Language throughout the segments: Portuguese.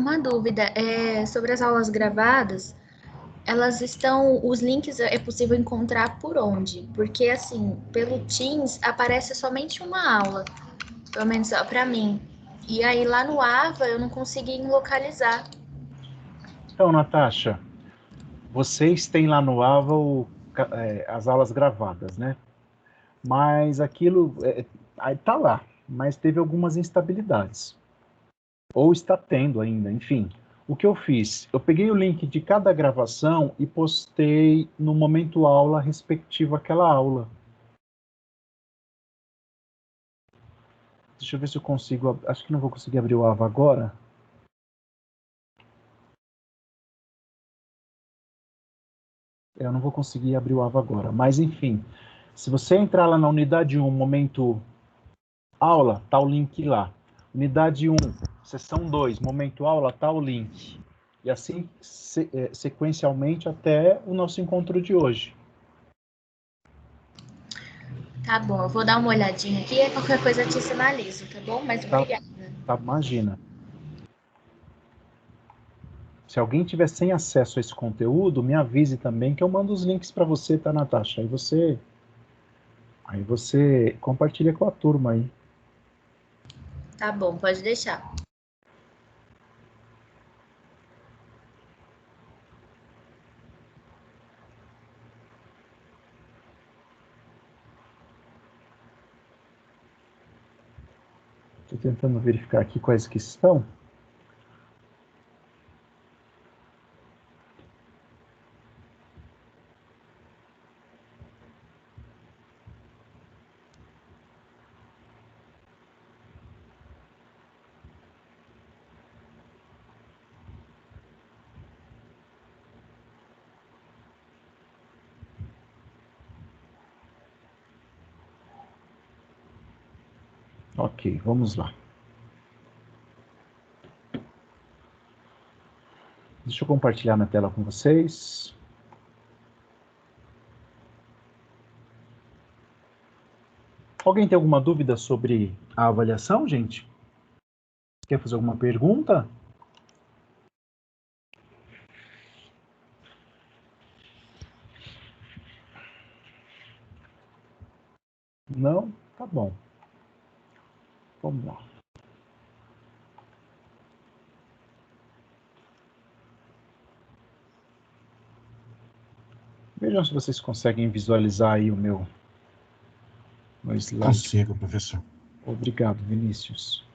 uma dúvida. Sobre as aulas gravadas, elas estão, os links é possível encontrar por onde? Porque, assim, pelo Teams aparece somente uma aula, pelo menos para mim. E aí lá no Ava eu não consegui localizar. Então, Natasha, vocês têm lá no AVA as aulas gravadas, né? Mas aquilo está lá, mas teve algumas instabilidades. Ou está tendo ainda, enfim. O que eu fiz? Eu peguei o link de cada gravação e postei no momento aula respectivo àquela aula. Deixa eu ver se eu consigo. Acho que não vou conseguir abrir o AVA agora. Eu não vou conseguir abrir o AVA agora. Mas, enfim, se você entrar lá na unidade 1, momento aula, tá o link lá. Unidade 1, sessão 2, momento aula, tá o link. E assim, sequencialmente, até o nosso encontro de hoje. Tá bom, eu vou dar uma olhadinha aqui e qualquer coisa eu te sinalizo, tá bom? Mas obrigada. Tá, imagina. Se alguém tiver sem acesso a esse conteúdo, me avise também que eu mando os links para você, tá, Natasha? Aí você compartilha com a turma aí. Tá bom, pode deixar. Estou tentando verificar aqui quais que estão. Ok, vamos lá. Deixa eu compartilhar na tela com vocês. Alguém tem alguma dúvida sobre a avaliação, gente? Quer fazer alguma pergunta? Não? Tá bom. Vamos lá. Vejam se vocês conseguem visualizar aí o meu slide. Consigo, professor. Obrigado, Vinícius.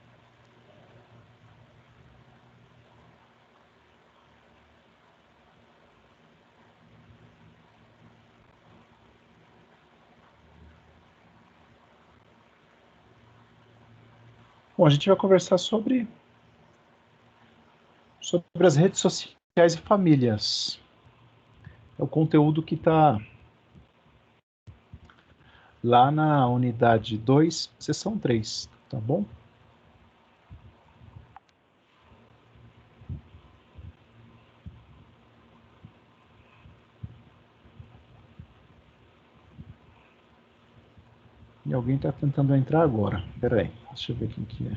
Bom, a gente vai conversar sobre as redes sociais e famílias. É o conteúdo que está lá na unidade 2, seção 3, tá bom? E alguém está tentando entrar agora. Espera aí, deixa eu ver quem que é.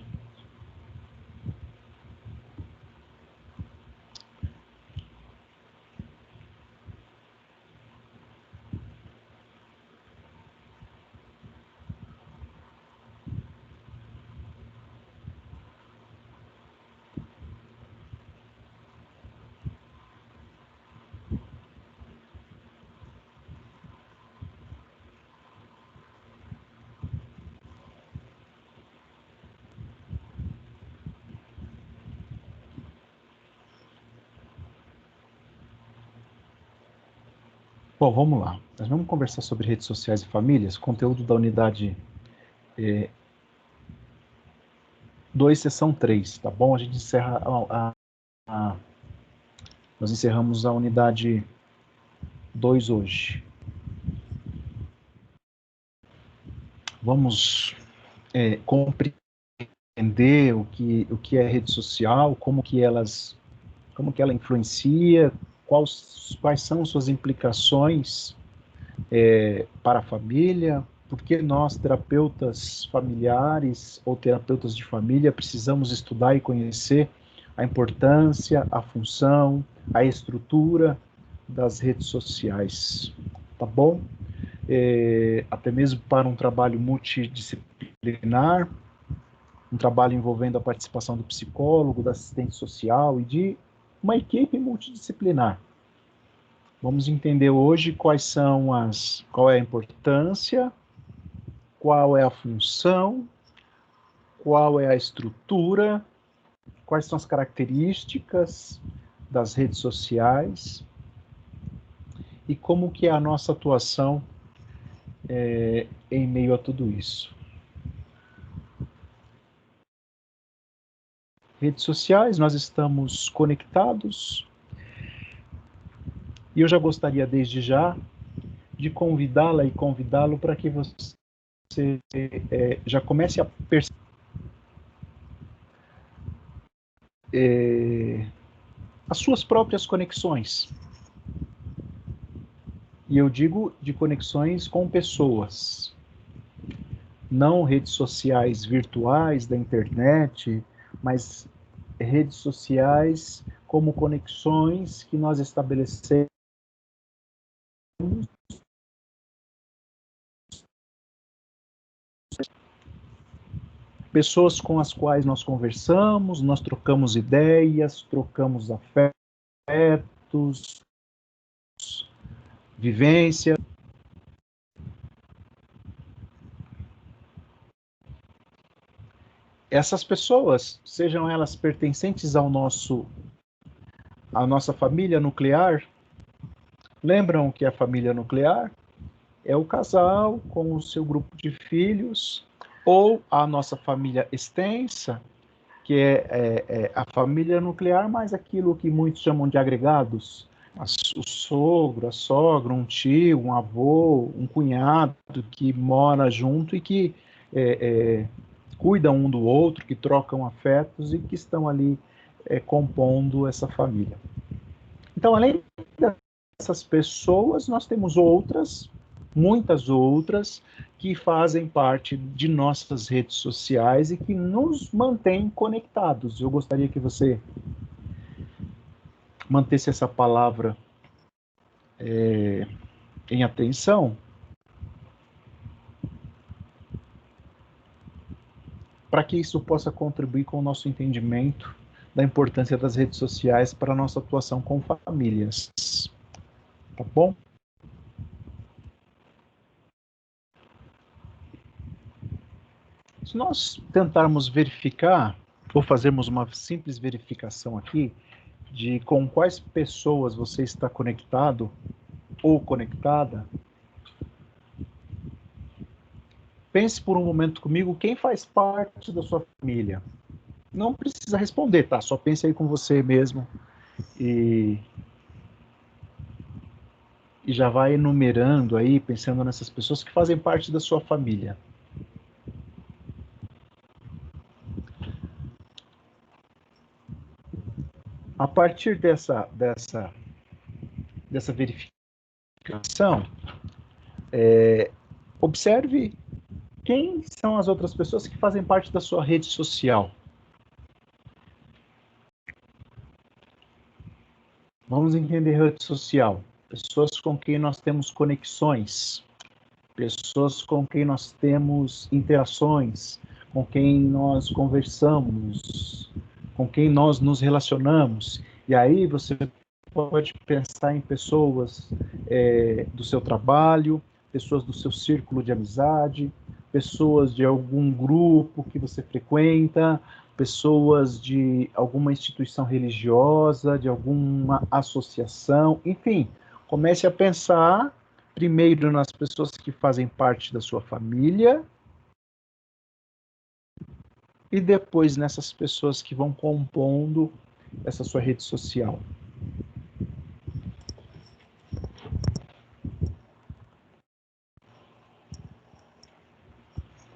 Bom, vamos lá. Nós vamos conversar sobre redes sociais e famílias, conteúdo da unidade 2, seção 3, tá bom? A gente encerra nós encerramos a unidade 2 hoje. Vamos compreender o que é rede social, como que ela influencia, quais são suas implicações para a família, por que nós, terapeutas familiares ou terapeutas de família, precisamos estudar e conhecer a importância, a função, a estrutura das redes sociais, tá bom? Até mesmo para um trabalho multidisciplinar, um trabalho envolvendo a participação do psicólogo, do assistente social e de uma equipe multidisciplinar. Vamos entender hoje qual é a importância, qual é a função, qual é a estrutura, quais são as características das redes sociais e como que é a nossa atuação em meio a tudo isso. Redes sociais, nós estamos conectados e eu já gostaria desde já de convidá-la e convidá-lo para que você já comece a perceber as suas próprias conexões. E eu digo de conexões com pessoas, não redes sociais virtuais da internet, mas redes sociais como conexões que nós estabelecemos pessoas com as quais nós conversamos, nós trocamos ideias, trocamos afetos, vivência. Essas pessoas, sejam elas pertencentes à nossa família nuclear, lembram que a família nuclear é o casal com o seu grupo de filhos, ou a nossa família extensa, que é a família nuclear, mas aquilo que muitos chamam de agregados, o sogro, a sogra, um tio, um avô, um cunhado que mora junto e que cuidam um do outro, que trocam afetos e que estão ali compondo essa família. Então, além dessas pessoas, nós temos outras, muitas outras, que fazem parte de nossas redes sociais e que nos mantêm conectados. Eu gostaria que você mantesse essa palavra em atenção, para que isso possa contribuir com o nosso entendimento da importância das redes sociais para a nossa atuação com famílias. Tá bom? Se nós tentarmos verificar, ou fazermos uma simples verificação aqui, de com quais pessoas você está conectado ou conectada, pense por um momento comigo quem faz parte da sua família. Não precisa responder, tá? Só pense aí com você mesmo e já vai enumerando aí, pensando nessas pessoas que fazem parte da sua família. A partir dessa verificação, observe quem são as outras pessoas que fazem parte da sua rede social. Vamos entender rede social. Pessoas com quem nós temos conexões, pessoas com quem nós temos interações, com quem nós conversamos, com quem nós nos relacionamos. E aí você pode pensar em pessoas do seu trabalho, pessoas do seu círculo de amizade, pessoas de algum grupo que você frequenta, pessoas de alguma instituição religiosa, de alguma associação, enfim, comece a pensar primeiro nas pessoas que fazem parte da sua família e depois nessas pessoas que vão compondo essa sua rede social.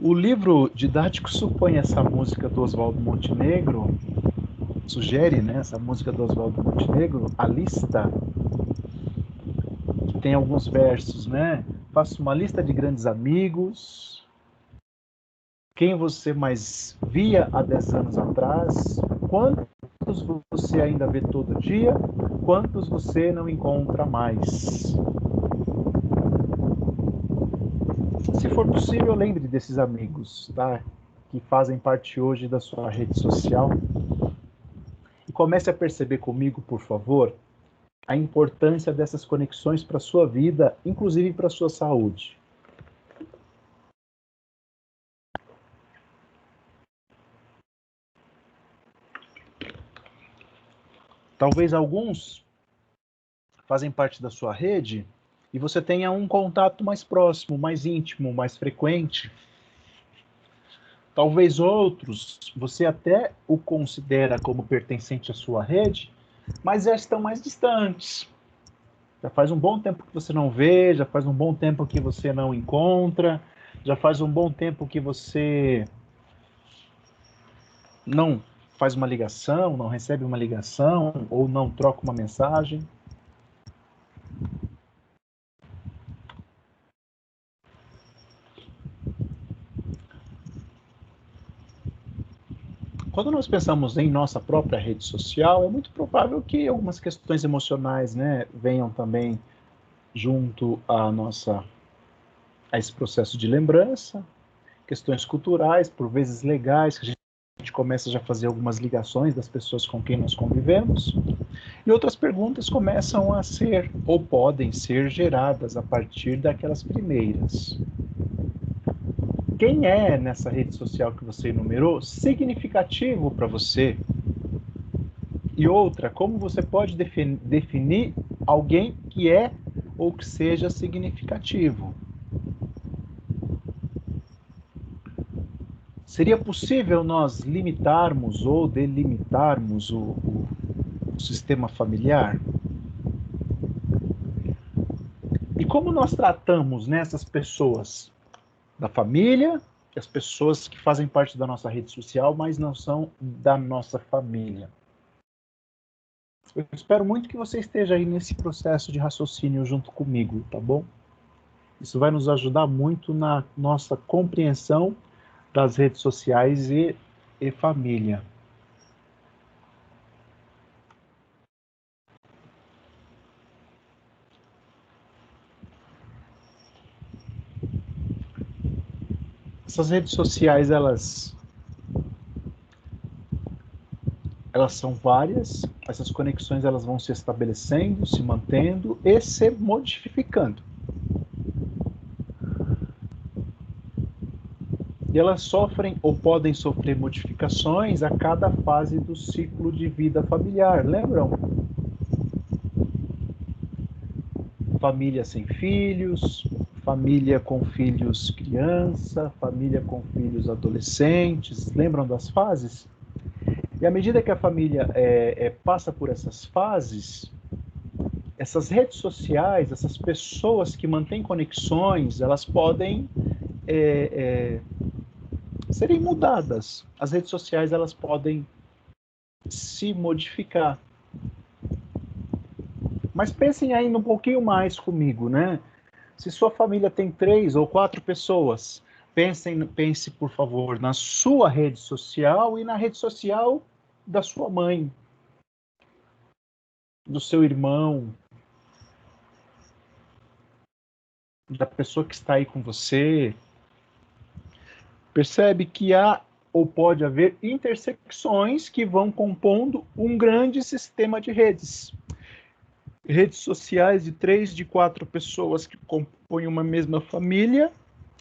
O livro didático supõe essa música do Oswaldo Montenegro, sugere, né, essa música do Oswaldo Montenegro, A Lista, que tem alguns versos, né? Faça uma lista de grandes amigos, quem você mais via há 10 anos atrás, quantos Quantos você ainda vê todo dia? Quantos você não encontra mais? Se for possível, lembre desses amigos, tá? Que fazem parte hoje da sua rede social. E comece a perceber comigo, por favor, a importância dessas conexões para a sua vida, inclusive para a sua saúde. Talvez alguns fazem parte da sua rede e você tenha um contato mais próximo, mais íntimo, mais frequente. Talvez outros você até o considera como pertencente à sua rede, mas já estão mais distantes. Já faz um bom tempo que você não vê, já faz um bom tempo que você não encontra, já faz um bom tempo que você não faz uma ligação, não recebe uma ligação ou não troca uma mensagem. Quando nós pensamos em nossa própria rede social, é muito provável que algumas questões emocionais, né, venham também junto a esse processo de lembrança, questões culturais, por vezes legais, que a gente começa já a fazer algumas ligações das pessoas com quem nós convivemos, e outras perguntas começam a ser ou podem ser geradas a partir daquelas primeiras. Quem é nessa rede social que você enumerou significativo para você? E outra, como você pode definir alguém que é ou que seja significativo? Seria possível nós limitarmos ou delimitarmos o sistema familiar? E como nós tratamos nessas pessoas da família, as pessoas que fazem parte da nossa rede social, mas não são da nossa família? Eu espero muito que você esteja aí nesse processo de raciocínio junto comigo, tá bom? Isso vai nos ajudar muito na nossa compreensão das redes sociais e família. Essas redes sociais, elas são várias, essas conexões elas vão se estabelecendo, se mantendo e se modificando. E elas sofrem ou podem sofrer modificações a cada fase do ciclo de vida familiar, lembram? Família sem filhos, família com filhos criança, família com filhos adolescentes, lembram das fases? E à medida que a família passa por essas fases, essas redes sociais, essas pessoas que mantêm conexões, elas podem serem mudadas. As redes sociais elas podem se modificar. Mas pensem ainda um pouquinho mais comigo, né? Se sua família tem 3 ou 4 pessoas, pense, por favor, na sua rede social e na rede social da sua mãe, do seu irmão, da pessoa que está aí com você. Percebe que há ou pode haver intersecções que vão compondo um grande sistema de redes. Redes sociais de 3, de 4 pessoas que compõem uma mesma família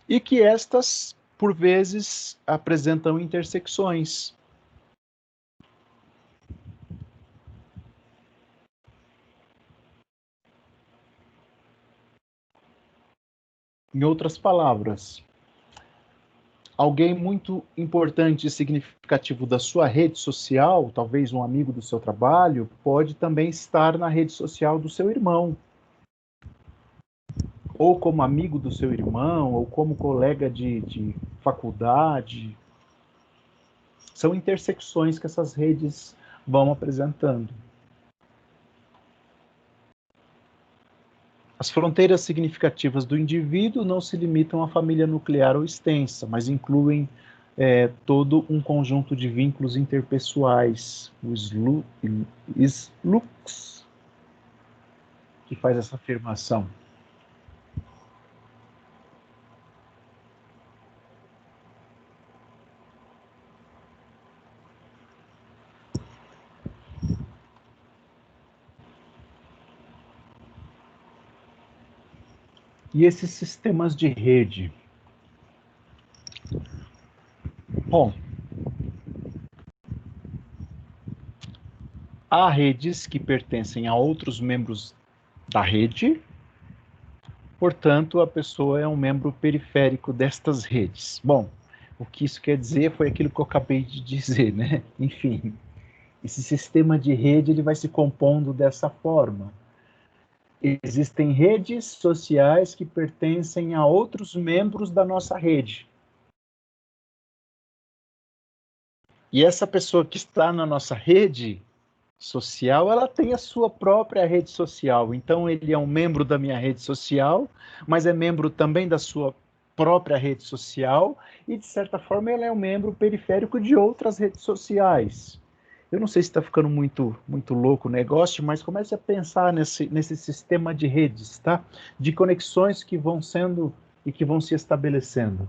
e que estas, por vezes, apresentam intersecções. Em outras palavras, alguém muito importante e significativo da sua rede social, talvez um amigo do seu trabalho, pode também estar na rede social do seu irmão. Ou como amigo do seu irmão, ou como colega de faculdade. São intersecções que essas redes vão apresentando. As fronteiras significativas do indivíduo não se limitam à família nuclear ou extensa, mas incluem todo um conjunto de vínculos interpessoais, o SLUX, que faz essa afirmação. E esses sistemas de rede? Bom, há redes que pertencem a outros membros da rede, portanto, a pessoa é um membro periférico destas redes. Bom, o que isso quer dizer foi aquilo que eu acabei de dizer, né? Enfim, esse sistema de rede ele vai se compondo dessa forma. Existem redes sociais que pertencem a outros membros da nossa rede. E essa pessoa que está na nossa rede social, ela tem a sua própria rede social. Então, ele é um membro da minha rede social, mas é membro também da sua própria rede social e, de certa forma, ele é um membro periférico de outras redes sociais. Eu não sei se está ficando muito louco o negócio, mas comece a pensar nesse sistema de redes, tá? De conexões que vão sendo e que vão se estabelecendo.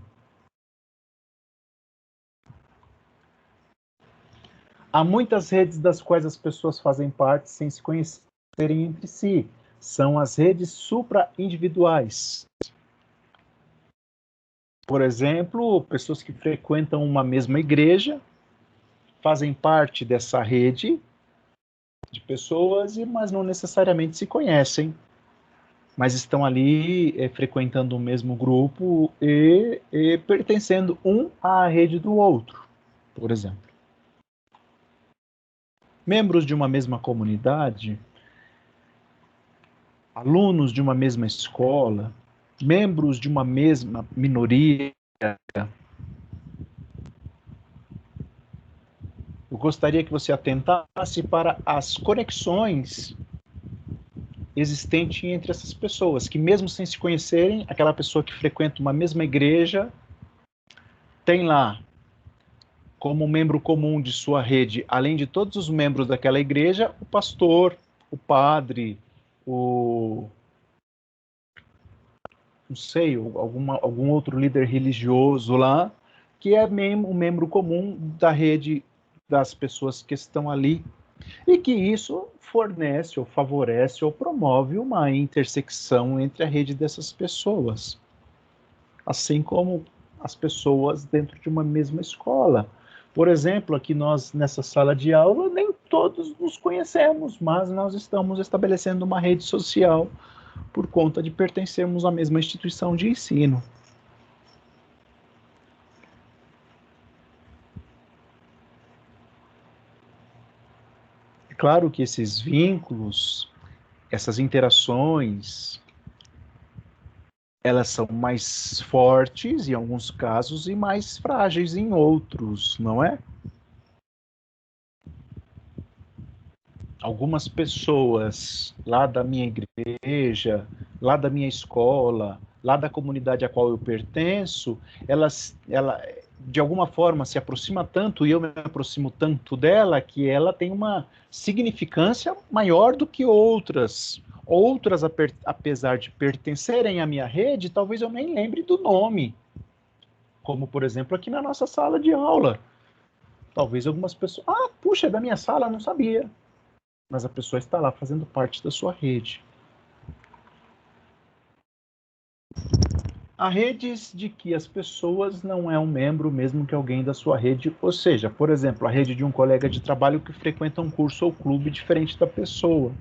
Há muitas redes das quais as pessoas fazem parte sem se conhecerem entre si. São as redes supra-individuais. Por exemplo, pessoas que frequentam uma mesma igreja fazem parte dessa rede de pessoas, mas não necessariamente se conhecem, mas estão ali frequentando o mesmo grupo e pertencendo um à rede do outro, por exemplo. Membros de uma mesma comunidade, alunos de uma mesma escola, membros de uma mesma minoria. Eu gostaria que você atentasse para as conexões existentes entre essas pessoas, que mesmo sem se conhecerem, aquela pessoa que frequenta uma mesma igreja tem lá como membro comum de sua rede, além de todos os membros daquela igreja, o pastor, o padre, não sei, algum outro líder religioso lá, que é um membro comum da rede das pessoas que estão ali, e que isso fornece ou favorece ou promove uma intersecção entre a rede dessas pessoas, assim como as pessoas dentro de uma mesma escola. Por exemplo, aqui nós, nessa sala de aula, nem todos nos conhecemos, mas nós estamos estabelecendo uma rede social por conta de pertencermos à mesma instituição de ensino. É claro que esses vínculos, essas interações, elas são mais fortes em alguns casos e mais frágeis em outros, não é? Algumas pessoas lá da minha igreja, lá da minha escola, lá da comunidade a qual eu pertenço, ela de alguma forma se aproxima tanto e eu me aproximo tanto dela que ela tem uma significância maior do que outras. Outras, apesar de pertencerem à minha rede, talvez eu nem lembre do nome. Como, por exemplo, aqui na nossa sala de aula. Talvez algumas pessoas... Ah, puxa, é da minha sala, não sabia. Mas a pessoa está lá fazendo parte da sua rede. Há redes de que as pessoas não é um membro mesmo que alguém da sua rede, ou seja, por exemplo, a rede de um colega de trabalho que frequenta um curso ou clube diferente da pessoa.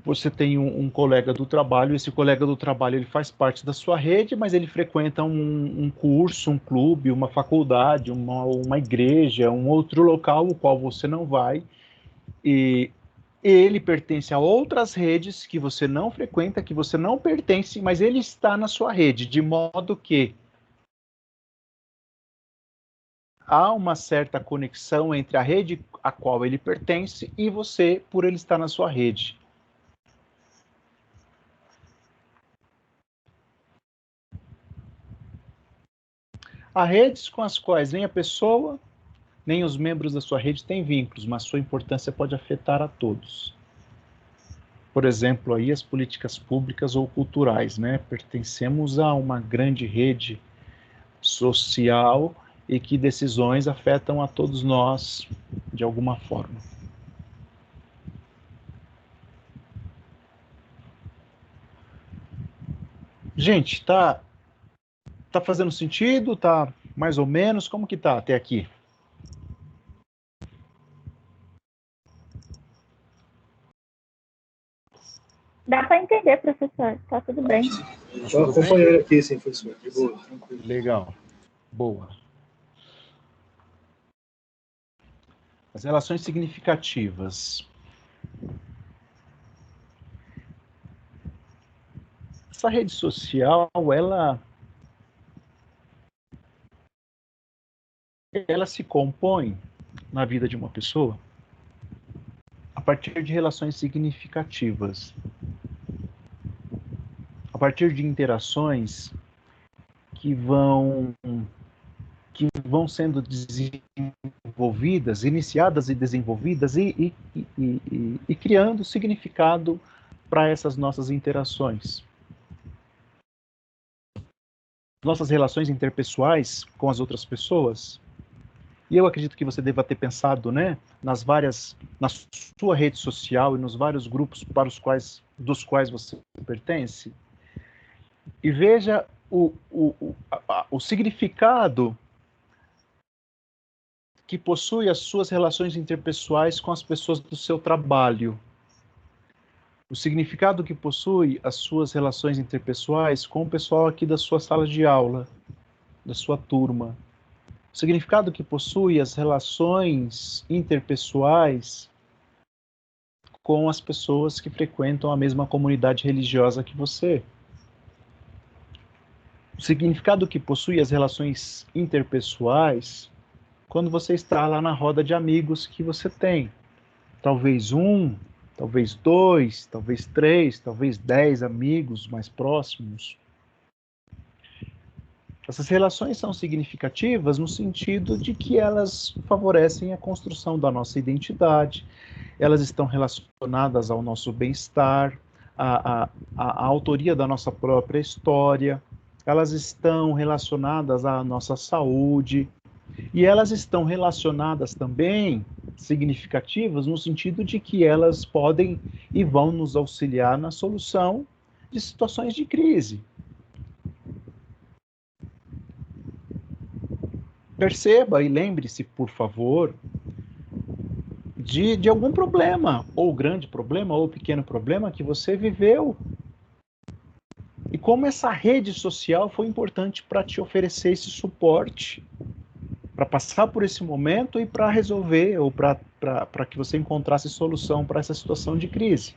Você tem um colega do trabalho, esse colega do trabalho ele faz parte da sua rede, mas ele frequenta um curso, um clube, uma faculdade, uma igreja, um outro local o qual você não vai, e ele pertence a outras redes que você não frequenta, que você não pertence, mas ele está na sua rede, de modo que há uma certa conexão entre a rede a qual ele pertence e você, por ele estar na sua rede. Há redes com as quais nem a pessoa, nem os membros da sua rede têm vínculos, mas sua importância pode afetar a todos. Por exemplo, aí as políticas públicas ou culturais, né? Pertencemos a uma grande rede social e que decisões afetam a todos nós de alguma forma. Gente, tá fazendo sentido? Tá mais ou menos? Como que tá até aqui? Dá para entender, professor. Tá tudo bem. Estou acompanhando aqui, sim, professor. De boa, tranquilo. Legal. Boa. As relações significativas. Essa rede social, ela se compõe na vida de uma pessoa a partir de relações significativas, a partir de interações que vão sendo desenvolvidas, iniciadas e desenvolvidas e criando significado para essas nossas interações. Nossas relações interpessoais com as outras pessoas. E eu acredito que você deva ter pensado, né, na sua rede social e nos vários grupos dos quais você pertence. E veja o significado que possui as suas relações interpessoais com as pessoas do seu trabalho. O significado que possui as suas relações interpessoais com o pessoal aqui da sua sala de aula, da sua turma. O significado que possui as relações interpessoais com as pessoas que frequentam a mesma comunidade religiosa que você. O significado que possui as relações interpessoais quando você está lá na roda de amigos que você tem. Talvez 1, talvez 2, talvez 3, talvez 10 amigos mais próximos. Essas relações são significativas no sentido de que elas favorecem a construção da nossa identidade, elas estão relacionadas ao nosso bem-estar, à autoria da nossa própria história, elas estão relacionadas à nossa saúde, e elas estão relacionadas também, significativas, no sentido de que elas podem e vão nos auxiliar na solução de situações de crise. Perceba e lembre-se, por favor, de algum problema, ou grande problema, ou pequeno problema que você viveu. E como essa rede social foi importante para te oferecer esse suporte, para passar por esse momento e para resolver, ou para que você encontrasse solução para essa situação de crise.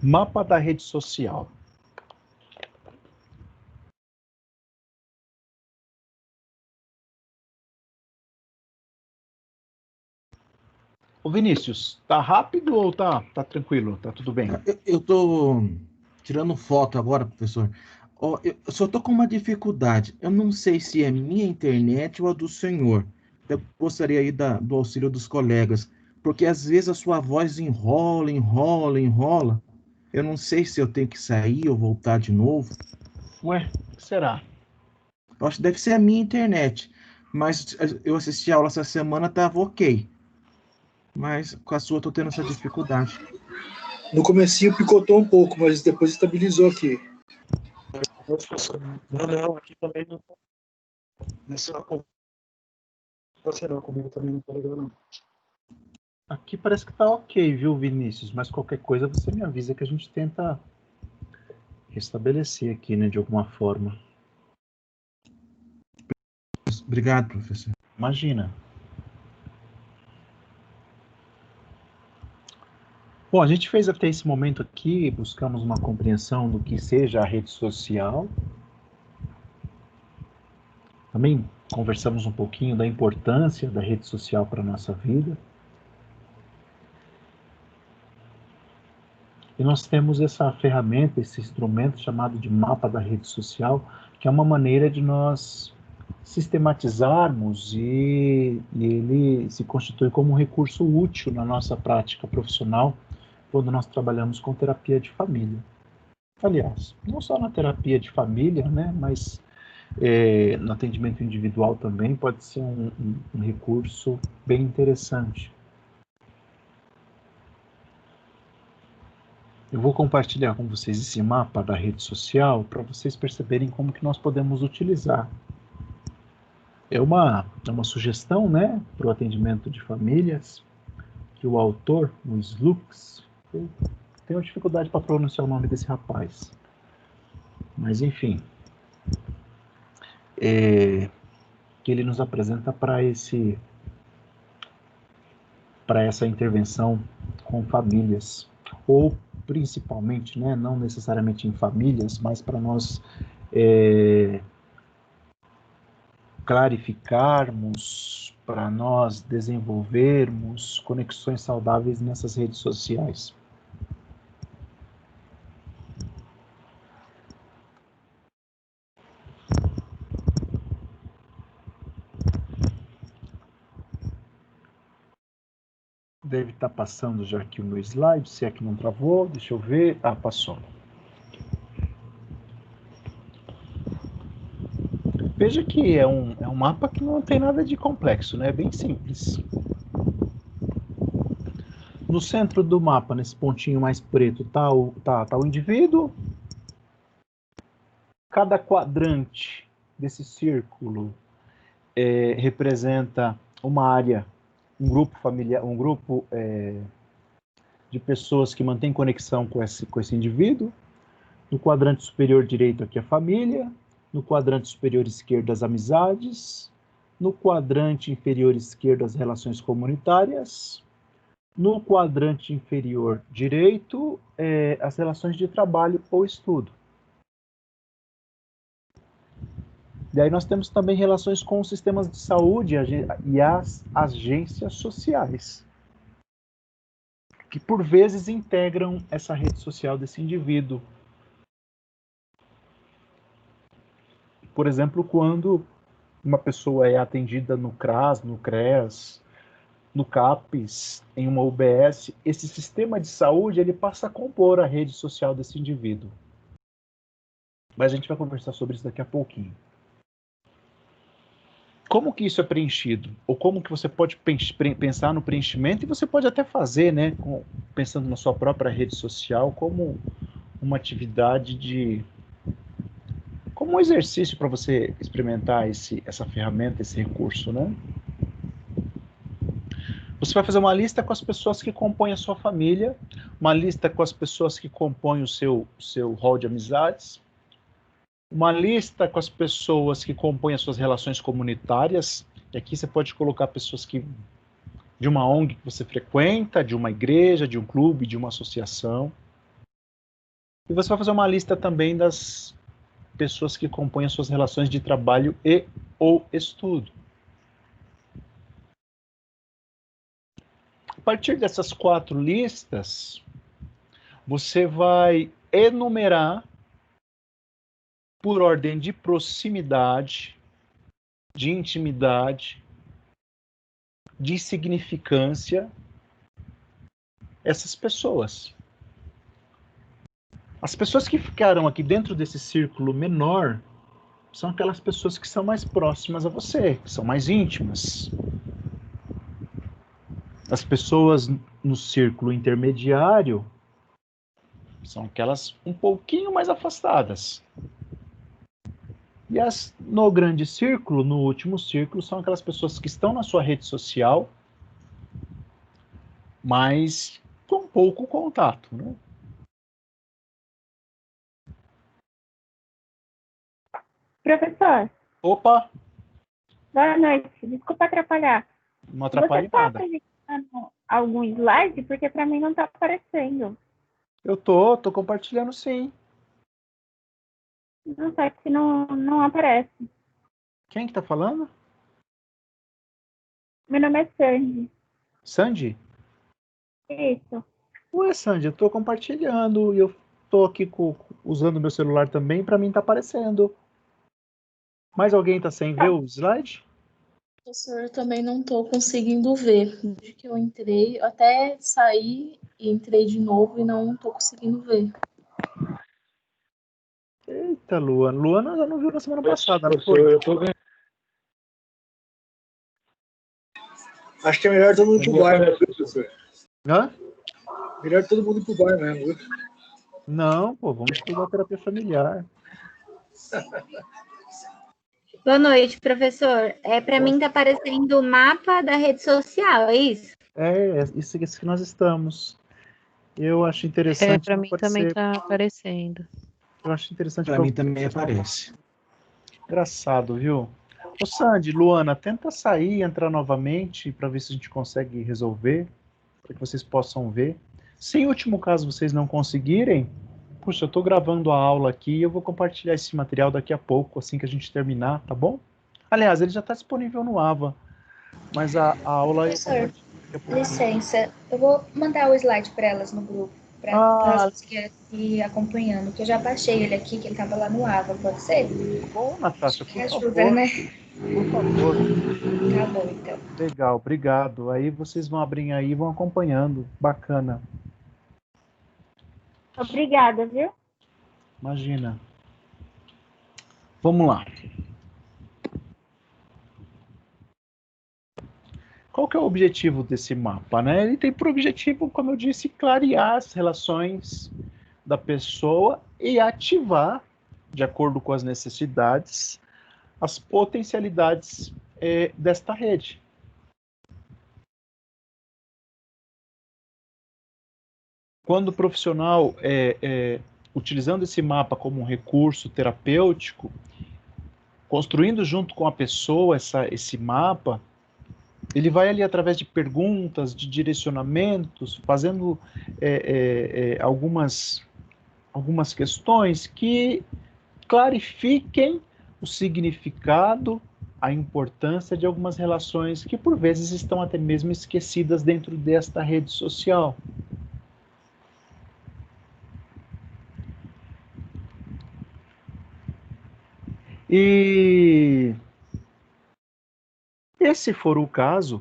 Mapa da rede social. Ô Vinícius, tá rápido ou tá tranquilo? Tá tudo bem? Eu tô tirando foto agora, professor. Ó, eu só tô com uma dificuldade. Eu não sei se é minha internet ou a do senhor. Eu gostaria aí do auxílio dos colegas, porque às vezes a sua voz enrola, enrola, enrola. Eu não sei se eu tenho que sair ou voltar de novo. Ué, o que será? Eu acho que deve ser a minha internet. Mas eu assisti a aula essa semana, tava ok. Mas com a sua eu tô tendo essa dificuldade. No comecinho picotou um pouco, mas depois estabilizou aqui. Não, aqui também não tá. Nessa não, comigo também não tá legal, não. Aqui parece que tá ok, viu, Vinícius? Mas qualquer coisa você me avisa que a gente tenta restabelecer aqui, né, de alguma forma. Obrigado, professor. Imagina. Bom, a gente fez até esse momento aqui, buscamos uma compreensão do que seja a rede social. Também conversamos um pouquinho da importância da rede social para a nossa vida. E nós temos essa ferramenta, esse instrumento chamado de mapa da rede social, que é uma maneira de nós sistematizarmos e ele se constitui como um recurso útil na nossa prática profissional quando nós trabalhamos com terapia de família. Aliás, não só na terapia de família, né, mas no atendimento individual também pode ser um recurso bem interessante. Eu vou compartilhar com vocês esse mapa da rede social para vocês perceberem como que nós podemos utilizar. É uma sugestão, né, para o atendimento de famílias, que o autor, o Slux, eu tenho dificuldade para pronunciar o nome desse rapaz, mas enfim, que ele nos apresenta para essa intervenção com famílias, ou principalmente, né, não necessariamente em famílias, mas para nós clarificarmos, para nós desenvolvermos conexões saudáveis nessas redes sociais. Deve estar passando já aqui o meu slide, se é que não travou, deixa eu ver. Ah, passou. Veja que é um mapa que não tem nada de complexo, né? É bem simples. No centro do mapa, nesse pontinho mais preto, tá o indivíduo. Cada quadrante desse círculo representa uma área, um grupo familiar, um grupo de pessoas que mantêm conexão com esse indivíduo. No quadrante superior direito aqui a família, no quadrante superior esquerdo as amizades, no quadrante inferior esquerdo as relações comunitárias, no quadrante inferior direito as relações de trabalho ou estudo. E aí nós temos também relações com os sistemas de saúde e as agências sociais, que por vezes integram essa rede social desse indivíduo. Por exemplo, quando uma pessoa é atendida no CRAS, no CREAS, no CAPES, em uma UBS, esse sistema de saúde ele passa a compor a rede social desse indivíduo. Mas a gente vai conversar sobre isso daqui a pouquinho. Como que isso é preenchido? Ou como que você pode pensar no preenchimento, e você pode até fazer, né, pensando na sua própria rede social, como uma atividade como um exercício para você experimentar essa ferramenta, esse recurso, né? Você vai fazer uma lista com as pessoas que compõem a sua família, uma lista com as pessoas que compõem o seu hall de amizades, uma lista com as pessoas que compõem as suas relações comunitárias, e aqui você pode colocar pessoas de uma ONG que você frequenta, de uma igreja, de um clube, de uma associação. E você vai fazer uma lista também das pessoas que compõem as suas relações de trabalho e ou estudo. A partir dessas 4 listas, você vai enumerar por ordem de proximidade, de intimidade, de significância, essas pessoas. As pessoas que ficaram aqui dentro desse círculo menor são aquelas pessoas que são mais próximas a você, que são mais íntimas. As pessoas no círculo intermediário são aquelas um pouquinho mais afastadas. E no grande círculo, no último círculo, são aquelas pessoas que estão na sua rede social, mas com pouco contato, né? Professor, Opa, boa noite. Desculpa atrapalhar. não atrapalhe Você está nada. apresentando algum slide? Porque para mim não está aparecendo. Eu tô compartilhando sim. Não sei se não aparece. Quem que tá falando? Meu nome é Sandy. Sandy? Isso. Ué, Sandy, eu tô compartilhando e eu tô aqui usando meu celular também, para mim tá aparecendo. Mais alguém tá sem ver o slide? Professor, eu também não estou conseguindo ver. Desde que eu entrei, eu até saí e entrei de novo e não estou conseguindo ver. Eita, Luana. Luana já não viu na semana passada, não Professor, foi? eu tô vendo. Acho que é melhor todo mundo ir pro bar, né, professor? Hã? Melhor todo mundo ir pro bar mesmo, viu? Não, pô, vamos estudar terapia familiar. Boa noite, professor. Para mim tá aparecendo o mapa da rede social, é isso? É isso que nós estamos. Eu acho interessante. Para mim também está aparecendo. Eu acho interessante Para mim também aparece. Engraçado, viu? Ô Sandy, Luana, tenta sair e entrar novamente para ver se a gente consegue resolver, para que vocês possam ver. Se em último caso vocês não conseguirem, puxa, eu estou gravando a aula aqui e eu vou compartilhar esse material daqui a pouco, assim que a gente terminar, tá bom? Aliás, ele já está disponível no AVA, mas a aula... Professor, licença, eu vou mandar o slide para elas no grupo, para elas que ir acompanhando, que eu já baixei ele aqui, que ele estava lá no AVA, pode ser? Bom, Natasha, por Ajuda, favor. né? Por favor. Tá bom, então. Legal, obrigado. Aí vocês vão abrindo aí e vão acompanhando. Bacana. Obrigada, viu? Imagina. Vamos lá. Qual que é o objetivo desse mapa, né? Ele tem por objetivo, como eu disse, clarear as relações da pessoa e ativar, de acordo com as necessidades, as potencialidades desta rede. Quando o profissional, utilizando esse mapa como um recurso terapêutico, construindo junto com a pessoa esse mapa, ele vai ali através de perguntas, de direcionamentos, fazendo algumas questões que clarifiquem o significado, a importância de algumas relações que por vezes estão até mesmo esquecidas dentro desta rede social. E se for o caso,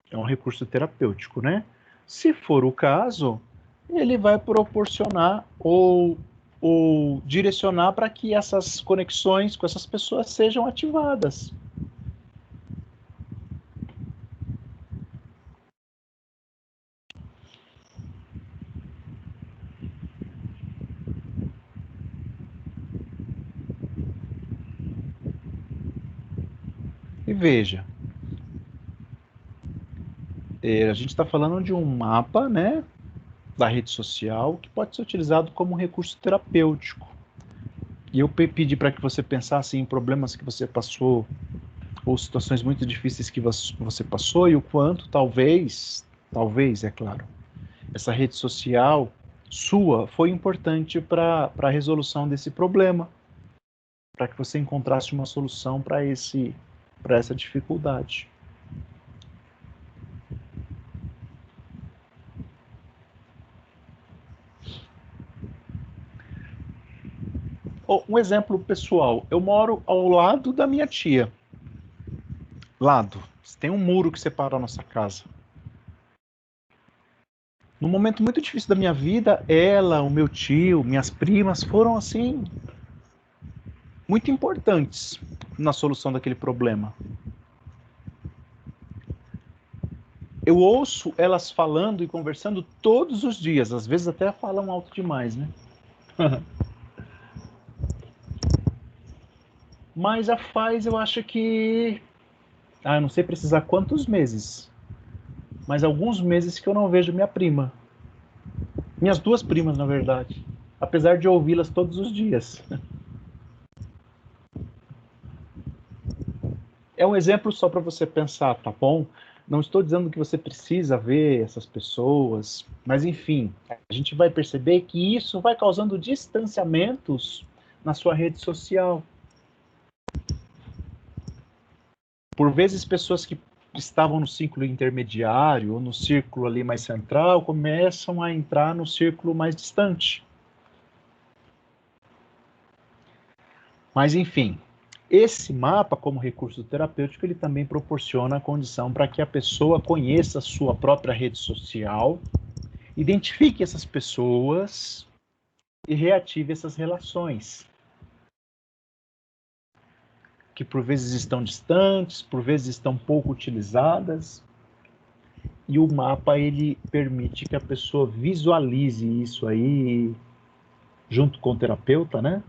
é um recurso terapêutico, né? Se for o caso, ele vai proporcionar ou direcionar para que essas conexões com essas pessoas sejam ativadas. E veja, a gente está falando de um mapa, né, da rede social que pode ser utilizado como um recurso terapêutico. E eu pedi para que você pensasse em problemas que você passou ou situações muito difíceis que você passou e o quanto talvez, é claro, essa rede social sua foi importante para a resolução desse problema, para que você encontrasse uma solução para essa dificuldade. Um exemplo pessoal, eu moro ao lado da minha tia. Tem um muro que separa a nossa casa. Num momento muito difícil da minha vida, ela, o meu tio, minhas primas foram assim muito importantes na solução daquele problema. Eu ouço elas falando e conversando todos os dias, às vezes até falam alto demais, né? Mas já faz, eu acho que... eu não sei precisar quantos meses, mas alguns meses que eu não vejo minha prima. Minhas duas primas, na verdade. Apesar de ouvi-las todos os dias. É um exemplo só para você pensar, tá bom? Não estou dizendo que você precisa ver essas pessoas, mas enfim, a gente vai perceber que isso vai causando distanciamentos na sua rede social. Por vezes, pessoas que estavam no círculo intermediário ou no círculo ali mais central começam a entrar no círculo mais distante. Mas, enfim, esse mapa, como recurso terapêutico, ele também proporciona a condição para que a pessoa conheça a sua própria rede social, identifique essas pessoas e reative essas relações, que por vezes estão distantes, por vezes estão pouco utilizadas. E o mapa, ele permite que a pessoa visualize isso aí, junto com o terapeuta, né?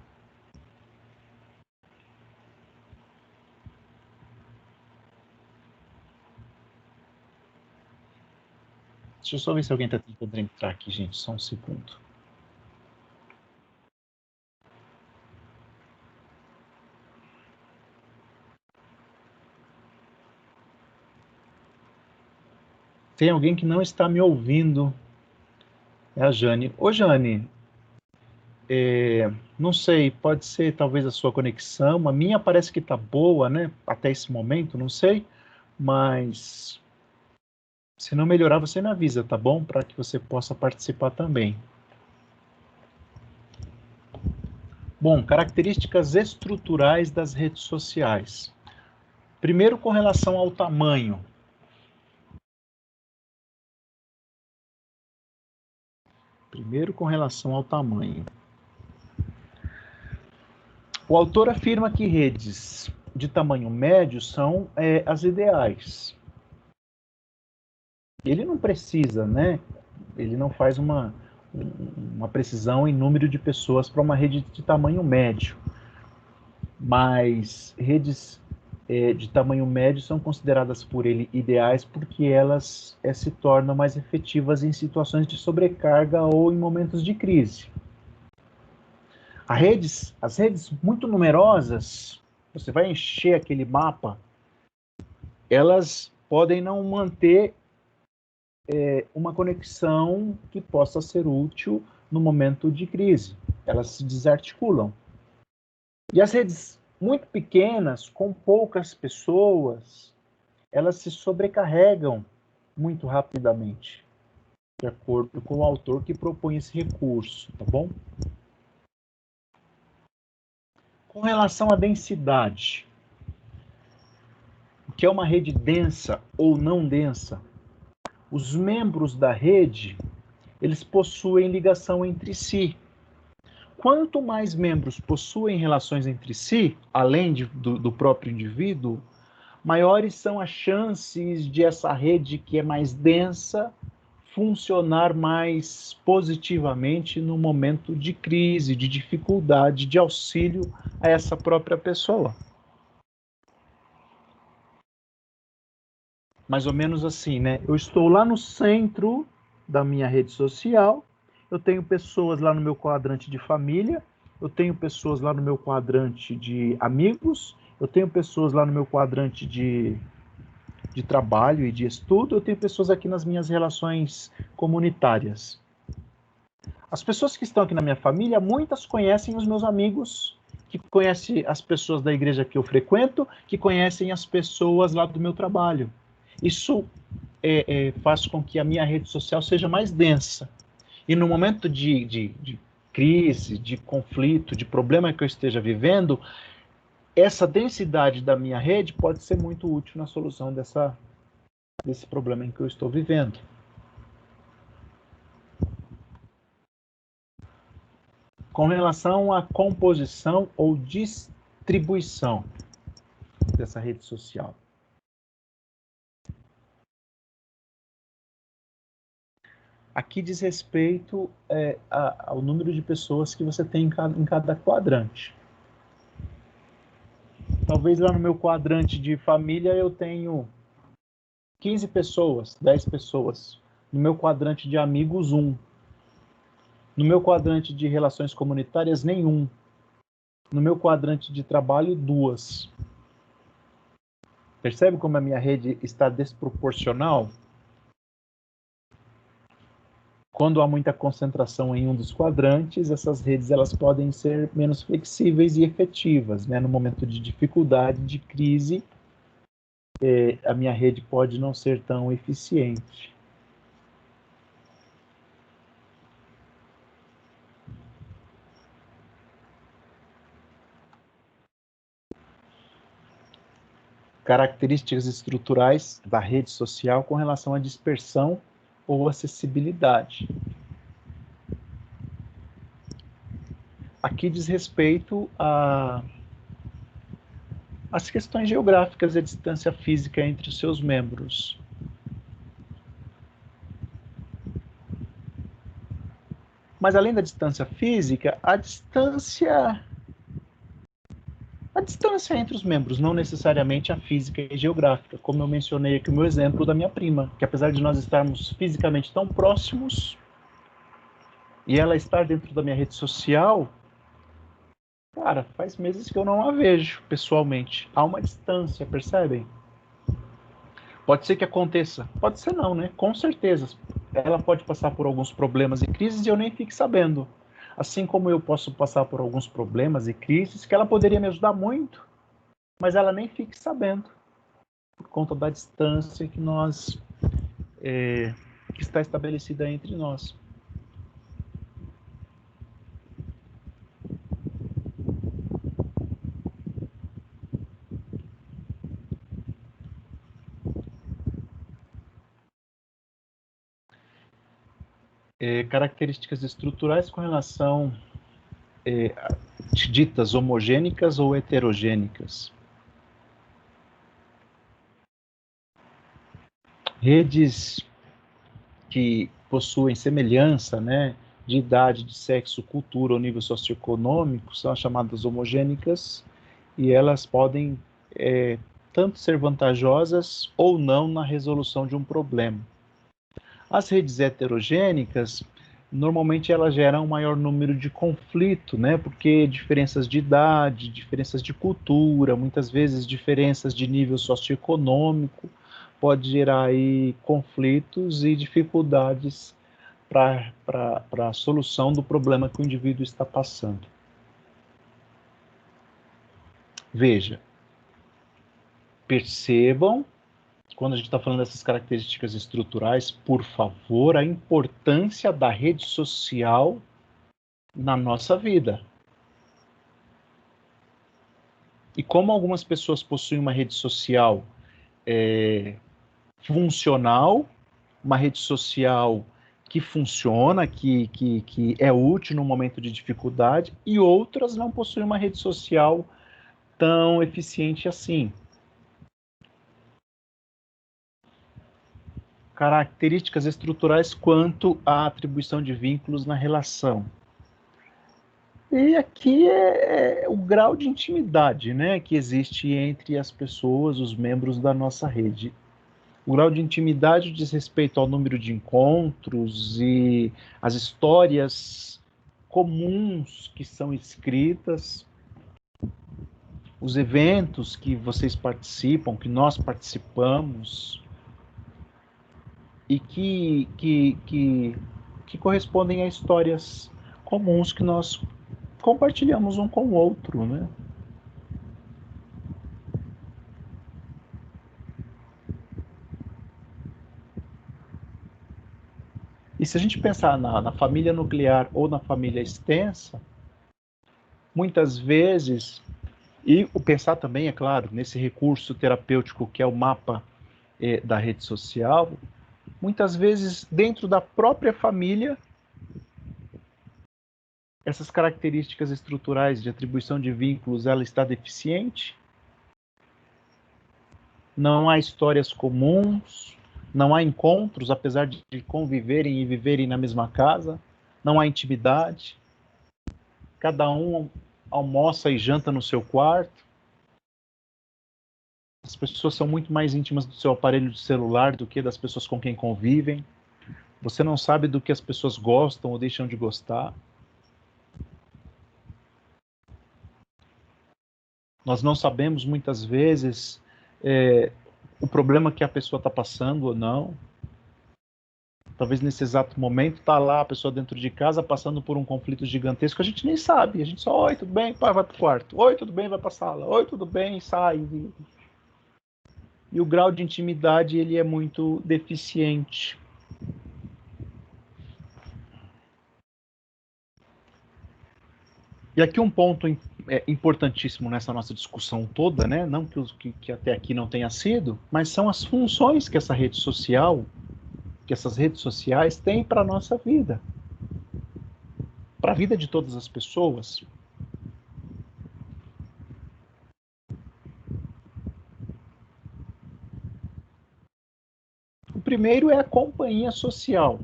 Deixa eu só ver se alguém está tentando entrar aqui, gente. Só um segundo. Tem alguém que não está me ouvindo. É a Jane. Ô, Jane, não sei, pode ser talvez a sua conexão. A minha parece que está boa, né? Até esse momento, não sei. Mas se não melhorar, você me avisa, tá bom? Para que você possa participar também. Bom, características estruturais das redes sociais. Primeiro, com relação ao tamanho. O autor afirma que redes de tamanho médio são as ideais. Ele não precisa, né? Ele não faz uma precisão em número de pessoas para uma rede de tamanho médio. Mas redes de tamanho médio são consideradas por ele ideais porque elas se tornam mais efetivas em situações de sobrecarga ou em momentos de crise. As redes muito numerosas, você vai encher aquele mapa, elas podem não manter uma conexão que possa ser útil no momento de crise. Elas se desarticulam. E as redes muito pequenas, com poucas pessoas, elas se sobrecarregam muito rapidamente, de acordo com o autor que propõe esse recurso, tá bom? Com relação à densidade, o que é uma rede densa ou não densa? Os membros da rede, eles possuem ligação entre si. Quanto mais membros possuem relações entre si, além do próprio indivíduo, maiores são as chances de essa rede que é mais densa funcionar mais positivamente no momento de crise, de dificuldade, de auxílio a essa própria pessoa. Mais ou menos assim, né? Eu estou lá no centro da minha rede social, eu tenho pessoas lá no meu quadrante de família, eu tenho pessoas lá no meu quadrante de amigos, eu tenho pessoas lá no meu quadrante de trabalho e de estudo, eu tenho pessoas aqui nas minhas relações comunitárias. As pessoas que estão aqui na minha família, muitas conhecem os meus amigos, que conhecem as pessoas da igreja que eu frequento, que conhecem as pessoas lá do meu trabalho. Isso faz com que a minha rede social seja mais densa. E no momento de crise, de conflito, de problema que eu esteja vivendo, essa densidade da minha rede pode ser muito útil na solução desse problema em que eu estou vivendo. Com relação à composição ou distribuição dessa rede social. Aqui diz respeito ao número de pessoas que você tem em cada quadrante. Talvez lá no meu quadrante de família eu tenho 15 pessoas, 10 pessoas. No meu quadrante de amigos, 1. No meu quadrante de relações comunitárias, nenhum. No meu quadrante de trabalho, 2. Percebe como a minha rede está desproporcional? Quando há muita concentração em um dos quadrantes, essas redes elas podem ser menos flexíveis e efetivas, né? No momento de dificuldade, de crise, a minha rede pode não ser tão eficiente. Características estruturais da rede social com relação à dispersão ou acessibilidade. Aqui diz respeito às questões geográficas e a distância física entre os seus membros. Mas além da distância física, a distância entre os membros, não necessariamente a física e geográfica, como eu mencionei aqui o meu exemplo da minha prima, que apesar de nós estarmos fisicamente tão próximos, e ela estar dentro da minha rede social, cara, faz meses que eu não a vejo pessoalmente. Há uma distância, percebem? Pode ser que aconteça, pode ser não, né? Com certeza. Ela pode passar por alguns problemas e crises e eu nem fique sabendo. Assim como eu posso passar por alguns problemas e crises que ela poderia me ajudar muito, mas ela nem fique sabendo, por conta da distância que que está estabelecida entre nós. Características estruturais com relação ditas homogênicas ou heterogênicas. Redes que possuem semelhança, né, de idade, de sexo, cultura ou nível socioeconômico são as chamadas homogênicas e elas podem tanto ser vantajosas ou não na resolução de um problema. As redes heterogênicas, normalmente elas geram um maior número de conflito, né? Porque diferenças de idade, diferenças de cultura, muitas vezes diferenças de nível socioeconômico, pode gerar aí conflitos e dificuldades para a solução do problema que o indivíduo está passando. Veja, percebam, quando a gente está falando dessas características estruturais, por favor, a importância da rede social na nossa vida. E como algumas pessoas possuem uma rede social funcional, uma rede social que funciona, que é útil no momento de dificuldade, e outras não possuem uma rede social tão eficiente assim. Características estruturais quanto à atribuição de vínculos na relação. E aqui é o grau de intimidade, né, que existe entre as pessoas, os membros da nossa rede. O grau de intimidade diz respeito ao número de encontros e as histórias comuns que são escritas, os eventos que vocês participam, que nós participamos, e que correspondem a histórias comuns que nós compartilhamos um com o outro, né? E se a gente pensar na família nuclear ou na família extensa, muitas vezes, e o pensar também, é claro, nesse recurso terapêutico que é o mapa da rede social, muitas vezes, dentro da própria família, essas características estruturais de atribuição de vínculos, ela está deficiente. Não há histórias comuns, não há encontros, apesar de conviverem e viverem na mesma casa, não há intimidade. Cada um almoça e janta no seu quarto. As pessoas são muito mais íntimas do seu aparelho de celular do que das pessoas com quem convivem. Você não sabe do que as pessoas gostam ou deixam de gostar. Nós não sabemos, muitas vezes, o problema que a pessoa está passando ou não. Talvez nesse exato momento está lá a pessoa dentro de casa passando por um conflito gigantesco, a gente nem sabe. A gente só, oi, tudo bem? Pai, vai para o quarto. Oi, tudo bem? Vai para a sala. Oi, tudo bem? Sai. e o grau de intimidade ele é muito deficiente. E aqui um ponto importantíssimo nessa nossa discussão toda, né? Não que até aqui não tenha sido, mas são as funções que essa rede social, que essas redes sociais têm para a nossa vida, para a vida de todas as pessoas. O primeiro é a companhia social.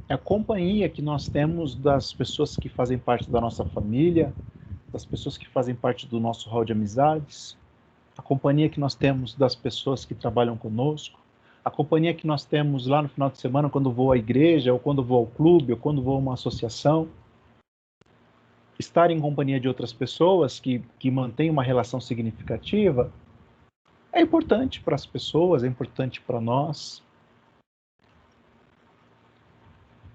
É a companhia que nós temos das pessoas que fazem parte da nossa família, das pessoas que fazem parte do nosso hall de amizades, a companhia que nós temos das pessoas que trabalham conosco, a companhia que nós temos lá no final de semana quando vou à igreja, ou quando vou ao clube, ou quando vou a uma associação. Estar em companhia de outras pessoas que mantêm uma relação significativa é importante para as pessoas, é importante para nós.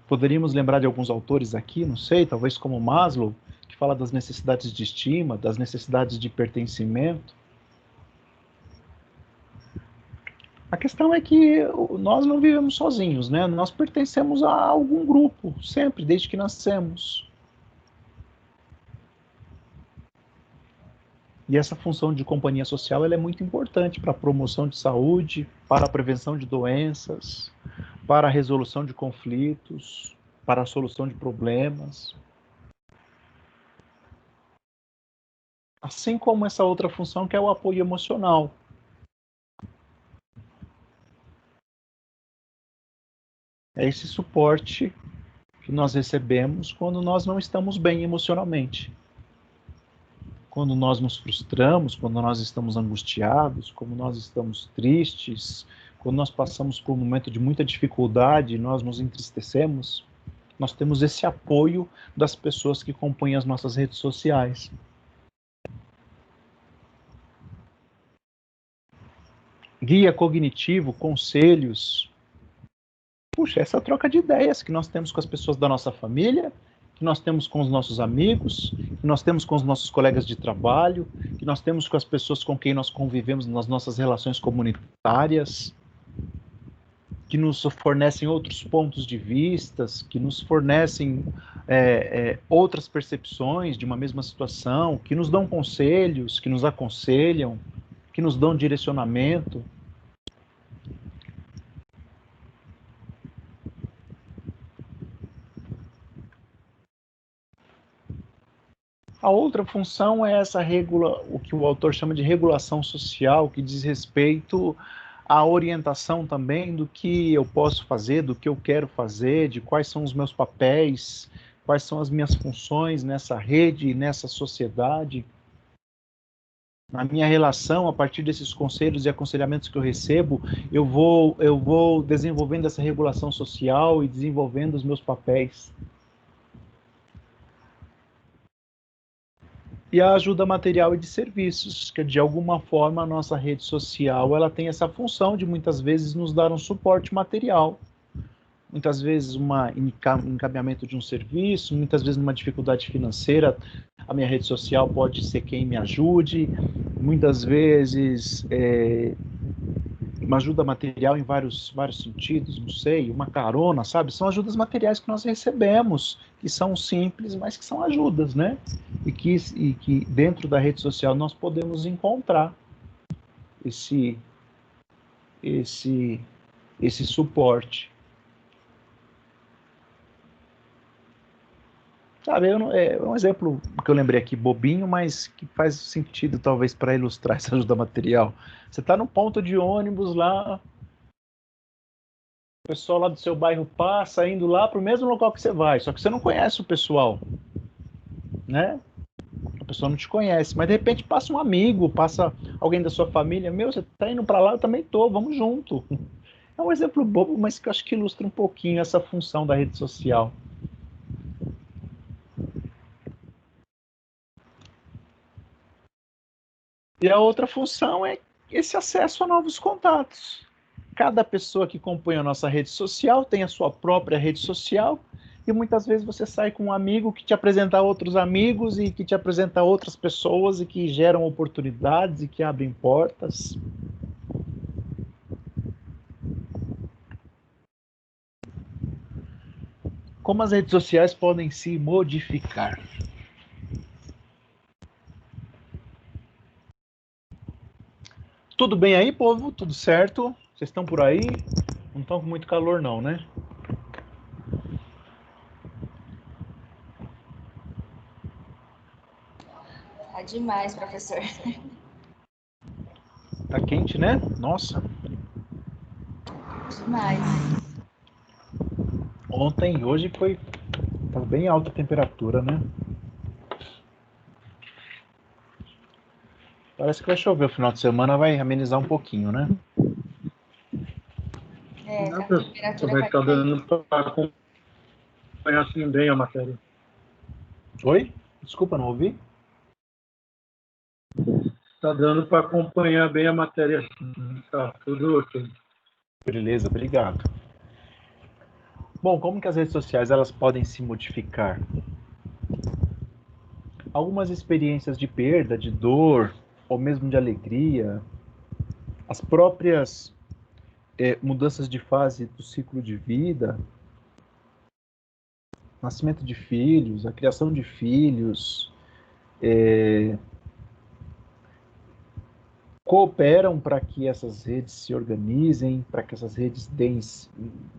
Poderíamos lembrar de alguns autores aqui, não sei, talvez como Maslow, que fala das necessidades de estima, das necessidades de pertencimento. A questão é que nós não vivemos sozinhos, né? Nós pertencemos a algum grupo, sempre, desde que nascemos. E essa função de companhia social ela é muito importante para a promoção de saúde, para a prevenção de doenças, para a resolução de conflitos, para a solução de problemas. Assim como essa outra função que é o apoio emocional. É esse suporte que nós recebemos quando nós não estamos bem emocionalmente. Quando nós nos frustramos, quando nós estamos angustiados, quando nós estamos tristes, quando nós passamos por um momento de muita dificuldade, nós nos entristecemos, nós temos esse apoio das pessoas que compõem as nossas redes sociais. Guia cognitivo, conselhos. Puxa, essa troca de ideias que nós temos com as pessoas da nossa família, que nós temos com os nossos amigos, que nós temos com os nossos colegas de trabalho, que nós temos com as pessoas com quem nós convivemos nas nossas relações comunitárias, que nos fornecem outros pontos de vista, que nos fornecem outras percepções de uma mesma situação, que nos dão conselhos, que nos aconselham, que nos dão direcionamento. A outra função é essa o que o autor chama de regulação social, que diz respeito à orientação também do que eu posso fazer, do que eu quero fazer, de quais são os meus papéis, quais são as minhas funções nessa rede, nessa sociedade. Na minha relação, a partir desses conselhos e aconselhamentos que eu recebo, eu vou desenvolvendo essa regulação social e desenvolvendo os meus papéis. E a ajuda material e de serviços, que de alguma forma a nossa rede social ela tem essa função de muitas vezes nos dar um suporte material. Muitas vezes um encaminhamento de um serviço, muitas vezes numa dificuldade financeira, a minha rede social pode ser quem me ajude, muitas vezes uma ajuda material em vários sentidos, não sei, uma carona, sabe? São ajudas materiais que nós recebemos, que são simples, mas que são ajudas, né? E que dentro da rede social nós podemos encontrar esse suporte. Sabe, é um exemplo que eu lembrei aqui, bobinho, mas que faz sentido talvez para ilustrar essa ajuda material. Você está no ponto de ônibus lá, o pessoal lá do seu bairro passa, indo lá para o mesmo local que você vai, só que você não conhece o pessoal, né? A pessoa não te conhece, mas de repente passa um amigo, passa alguém da sua família, você está indo para lá, eu também estou, vamos junto. É um exemplo bobo, mas que eu acho que ilustra um pouquinho essa função da rede social. E a outra função é esse acesso a novos contatos. Cada pessoa que compõe a nossa rede social tem a sua própria rede social, e que muitas vezes você sai com um amigo que te apresenta outros amigos e que te apresenta outras pessoas e que geram oportunidades e que abrem portas. Como as redes sociais podem se modificar? Tudo bem aí, povo? Tudo certo? Vocês estão por aí? Não estão com muito calor não, né? Tá demais, professor. Tá quente, né? Nossa. Demais. Ontem e hoje tá bem alta a temperatura, né? Parece que vai chover o final de semana, vai amenizar um pouquinho, né? É, Não, a professor, temperatura vai vai ficar cair. dando para acompanhar assim bem a matéria. Oi? Desculpa, não ouvi? Está dando para acompanhar bem a matéria assim. Tá tudo ok. Beleza, obrigado. Bom, como que as redes sociais elas podem se modificar? Algumas experiências de perda, de dor, ou mesmo de alegria, as próprias mudanças de fase do ciclo de vida, nascimento de filhos, a criação de filhos, cooperam para que essas redes se organizem, para que essas redes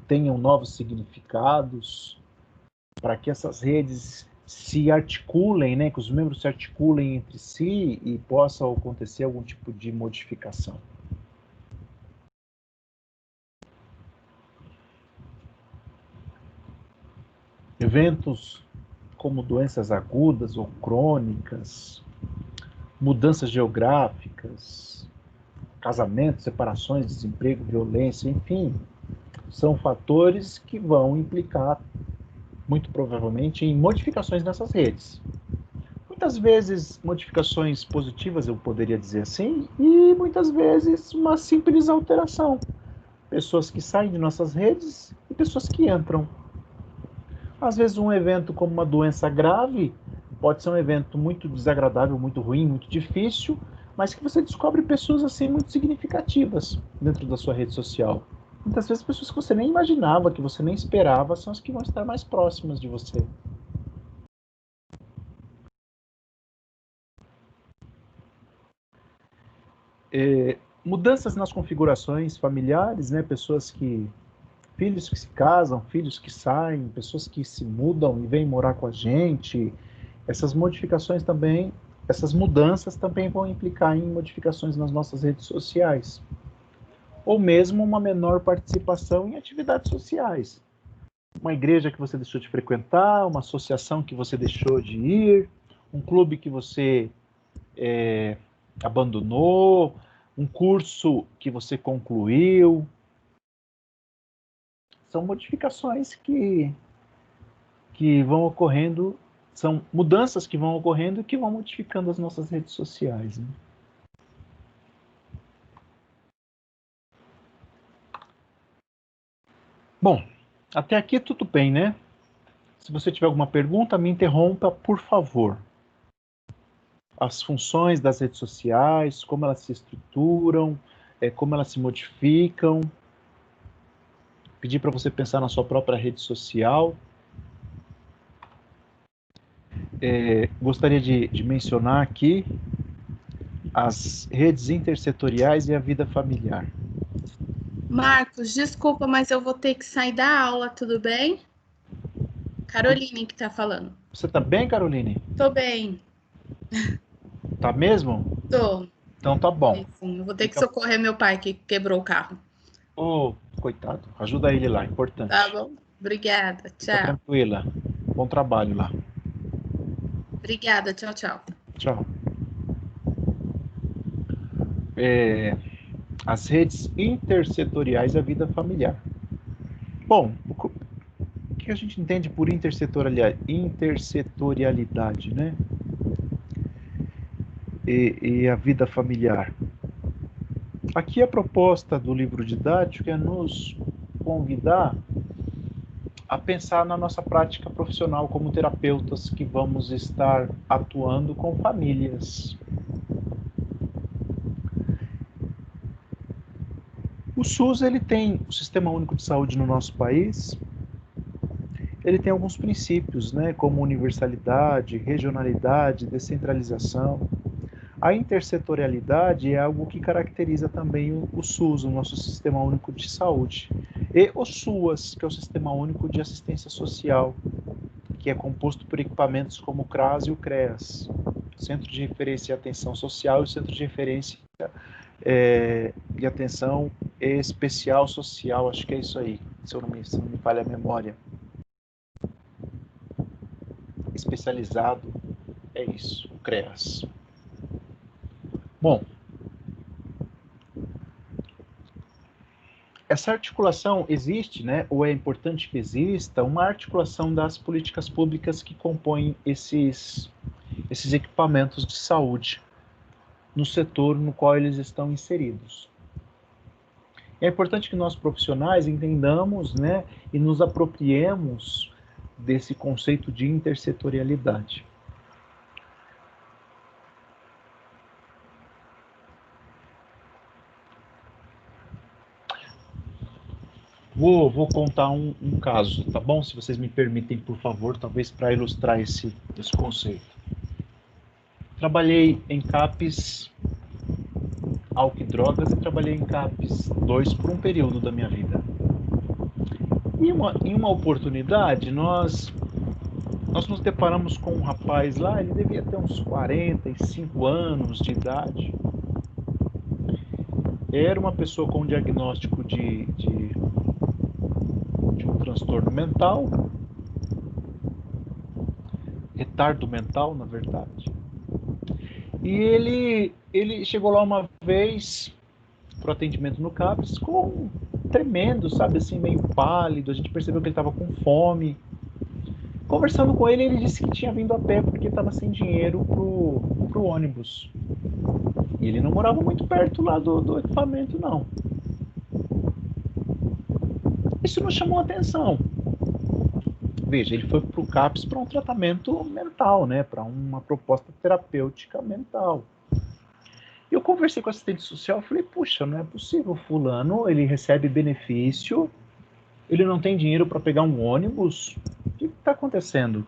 tenham novos significados, para que essas redes se articulem, né, que os membros se articulem entre si e possa acontecer algum tipo de modificação. Eventos como doenças agudas ou crônicas, mudanças geográficas, casamentos, separações, desemprego, violência, enfim, são fatores que vão implicar, muito provavelmente, em modificações nessas redes. Muitas vezes modificações positivas, eu poderia dizer assim, e muitas vezes uma simples alteração. Pessoas que saem de nossas redes e pessoas que entram. Às vezes um evento como uma doença grave pode ser um evento muito desagradável, muito ruim, muito difícil, mas que você descobre pessoas assim muito significativas dentro da sua rede social. Muitas vezes pessoas que você nem imaginava, que você nem esperava, são as que vão estar mais próximas de você. Mudanças nas configurações familiares, né? Filhos que se casam, filhos que saem, pessoas que se mudam e vêm morar com a gente. Essas modificações também, essas mudanças também vão implicar em modificações nas nossas redes sociais. Ou mesmo uma menor participação em atividades sociais. Uma igreja que você deixou de frequentar, uma associação que você deixou de ir, um clube que você abandonou, um curso que você concluiu. São modificações que vão ocorrendo, são mudanças que vão ocorrendo e que vão modificando as nossas redes sociais, né? Bom, até aqui tudo bem, né? Se você tiver alguma pergunta, me interrompa, por favor. As funções das redes sociais, como elas se estruturam, como elas se modificam. Pedir para você pensar na sua própria rede social. Gostaria de mencionar aqui as redes intersetoriais e a vida familiar. Marcos, desculpa, mas eu vou ter que sair da aula, tudo bem? Caroline que tá falando. Você tá bem, Caroline? Tô bem. Tá mesmo? Tô. Então tá bom. Sim, eu vou ter que socorrer meu pai que quebrou o carro. Ô, coitado. Ajuda ele lá, importante. Tá bom? Obrigada. Tchau. Fica tranquila. Bom trabalho lá. Obrigada. Tchau, tchau. Tchau. As redes intersetoriais e a vida familiar. Bom, o que a gente entende por intersetorialidade, né? E a vida familiar. Aqui a proposta do livro didático é nos convidar a pensar na nossa prática profissional como terapeutas que vamos estar atuando com famílias. O SUS, ele tem o Sistema Único de Saúde no nosso país, ele tem alguns princípios, né, como universalidade, regionalidade, descentralização. A intersetorialidade é algo que caracteriza também o SUS, o nosso Sistema Único de Saúde. E o SUAS, que é o Sistema Único de Assistência Social, que é composto por equipamentos como o CRAS e o CREAS, Centro de Referência e Atenção Social e o Centro de Referência e Atenção Especial Social, acho que é isso aí, se não me falha a memória. Especializado, é isso, o CREAS. Bom, essa articulação existe, né, ou é importante que exista, uma articulação das políticas públicas que compõem esses equipamentos de saúde no setor no qual eles estão inseridos. É importante que nós profissionais entendamos, né, e nos apropriemos desse conceito de intersetorialidade. Vou contar um caso, tá bom? Se vocês me permitem, por favor, talvez para ilustrar esse conceito. Trabalhei em CAPES, álcool e drogas, e trabalhei em CAPES 2 por um período da minha vida. E em uma oportunidade, nós nos deparamos com um rapaz lá, ele devia ter uns 45 anos de idade. Era uma pessoa com diagnóstico de um transtorno mental, retardo mental, na verdade. E ele chegou lá uma vez para o atendimento no CAPES com tremendo, sabe, assim, meio pálido. A gente percebeu que ele estava com fome. Conversando com ele, ele disse que tinha vindo a pé porque estava sem dinheiro pro ônibus. E ele não morava muito perto lá do equipamento, não. Isso nos chamou a atenção. Veja, ele foi para o CAPES para um tratamento mental, né? Para uma proposta terapêutica mental. E eu conversei com o assistente social e falei, puxa, não é possível, fulano, ele recebe benefício, ele não tem dinheiro para pegar um ônibus. O que está acontecendo?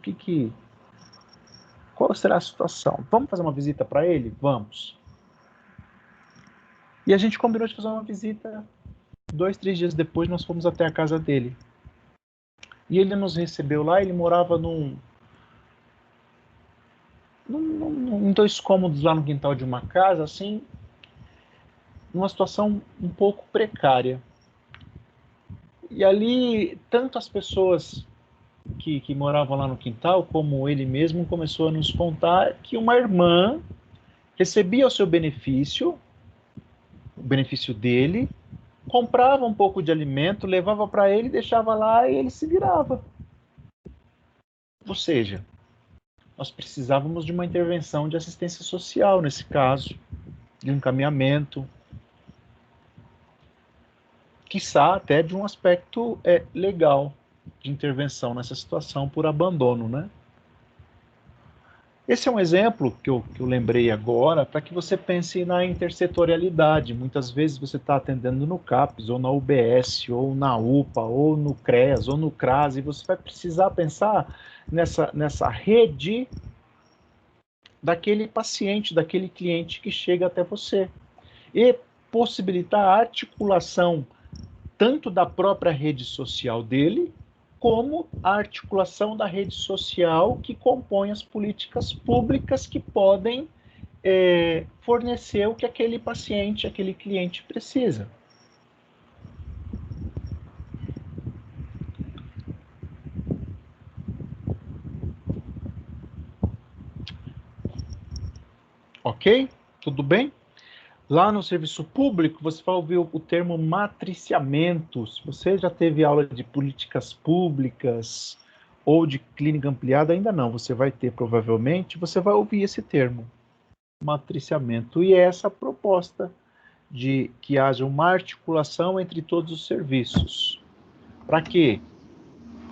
Qual será a situação? Vamos fazer uma visita para ele? Vamos. E a gente combinou de fazer uma visita. 2, 3 dias depois, nós fomos até a casa dele. E ele nos recebeu lá, ele morava em 2 cômodos lá no quintal de uma casa, assim, numa situação um pouco precária. E ali, tanto as pessoas que moravam lá no quintal, como ele mesmo, começou a nos contar que uma irmã recebia o seu benefício, o benefício dele, comprava um pouco de alimento, levava para ele, deixava lá e ele se virava. Ou seja, nós precisávamos de uma intervenção de assistência social nesse caso, de um encaminhamento, quiçá até de um aspecto legal de intervenção nessa situação por abandono, né? Esse é um exemplo que eu lembrei agora para que você pense na intersetorialidade. Muitas vezes você está atendendo no CAPES, ou na UBS, ou na UPA, ou no CREAS, ou no CRAS, e você vai precisar pensar nessa rede daquele paciente, daquele cliente que chega até você. E possibilitar a articulação tanto da própria rede social dele, como a articulação da rede social que compõe as políticas públicas que podem fornecer o que aquele paciente, aquele cliente precisa. Ok? Tudo bem? Lá no serviço público, você vai ouvir o termo matriciamento. Se você já teve aula de políticas públicas ou de clínica ampliada, ainda não. Você vai ter, provavelmente, você vai ouvir esse termo, matriciamento. E é essa proposta de que haja uma articulação entre todos os serviços. Para quê?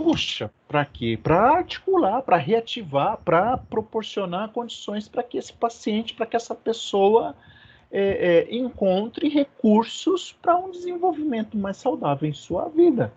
Puxa, para quê? Para articular, para reativar, para proporcionar condições para que esse paciente, para que essa pessoa encontre recursos para um desenvolvimento mais saudável em sua vida.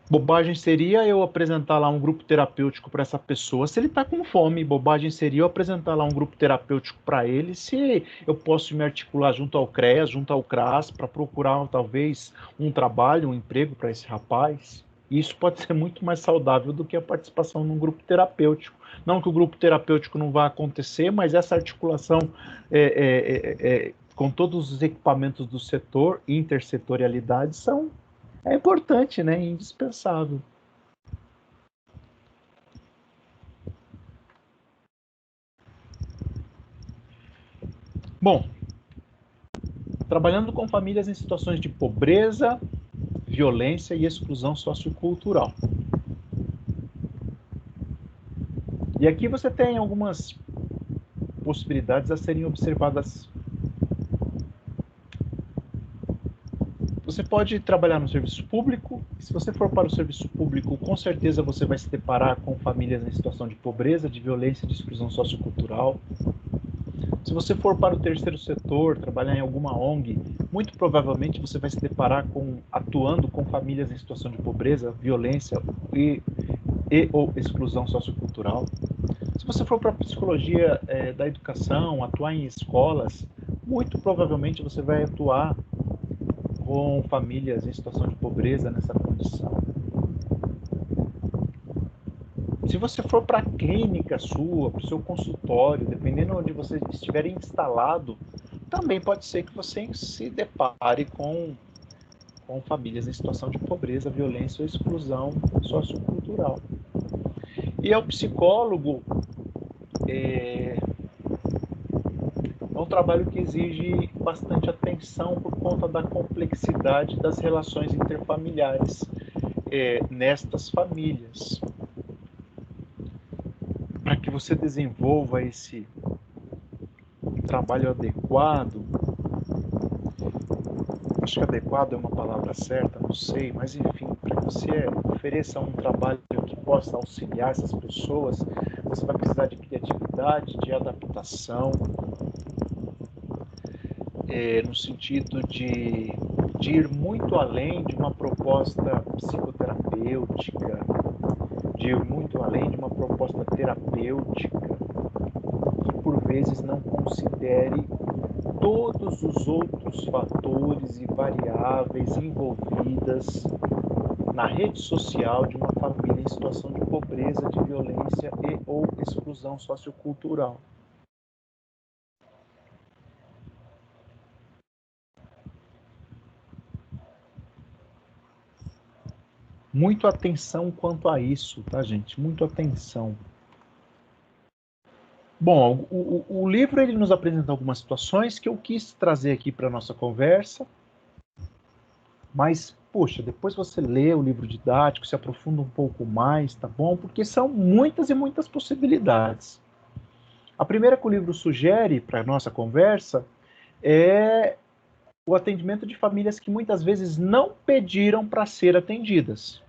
Bobagem seria eu apresentar lá um grupo terapêutico para essa pessoa se ele está com fome. Bobagem seria eu apresentar lá um grupo terapêutico para ele se eu posso me articular junto ao CREAS, junto ao CRAS, para procurar talvez um trabalho, um emprego para esse rapaz. Isso pode ser muito mais saudável do que a participação num grupo terapêutico. Não que o grupo terapêutico não vá acontecer, mas essa articulação com todos os equipamentos do setor, intersetorialidade, é importante, né? Indispensável. Bom, trabalhando com famílias em situações de pobreza, violência e exclusão sociocultural. E aqui você tem algumas possibilidades a serem observadas. Você pode trabalhar no serviço público. Se você for para o serviço público, com certeza você vai se deparar com famílias em situação de pobreza, de violência e de exclusão sociocultural. Se você for para o terceiro setor, trabalhar em alguma ONG, muito provavelmente você vai se deparar atuando com famílias em situação de pobreza, violência ou exclusão sociocultural. Se você for para a psicologia da educação, atuar em escolas, muito provavelmente você vai atuar com famílias em situação de pobreza nessa condição. Se você for para a clínica sua, para o seu consultório, dependendo de onde você estiver instalado, também pode ser que você se depare com famílias em situação de pobreza, violência ou exclusão sociocultural. E ao psicólogo, é um trabalho que exige bastante atenção por conta da complexidade das relações interfamiliares nestas famílias. Para que você desenvolva esse trabalho adequado, acho que adequado é uma palavra certa, não sei, mas enfim, para que você ofereça um trabalho que possa auxiliar essas pessoas, você vai precisar de criatividade, de adaptação, no sentido de ir muito além de uma proposta psicoterapêutica, de ir muito além de uma proposta terapêutica, que por vezes não considere todos os outros fatores e variáveis envolvidas na rede social de uma família em situação de pobreza, de violência e ou exclusão sociocultural. Muito atenção quanto a isso, tá, gente? Muito atenção. Bom, o livro ele nos apresenta algumas situações que eu quis trazer aqui para a nossa conversa, mas, poxa, depois você lê o livro didático, se aprofunda um pouco mais, tá bom? Porque são muitas e muitas possibilidades. A primeira que o livro sugere para a nossa conversa é o atendimento de famílias que muitas vezes não pediram para ser atendidas.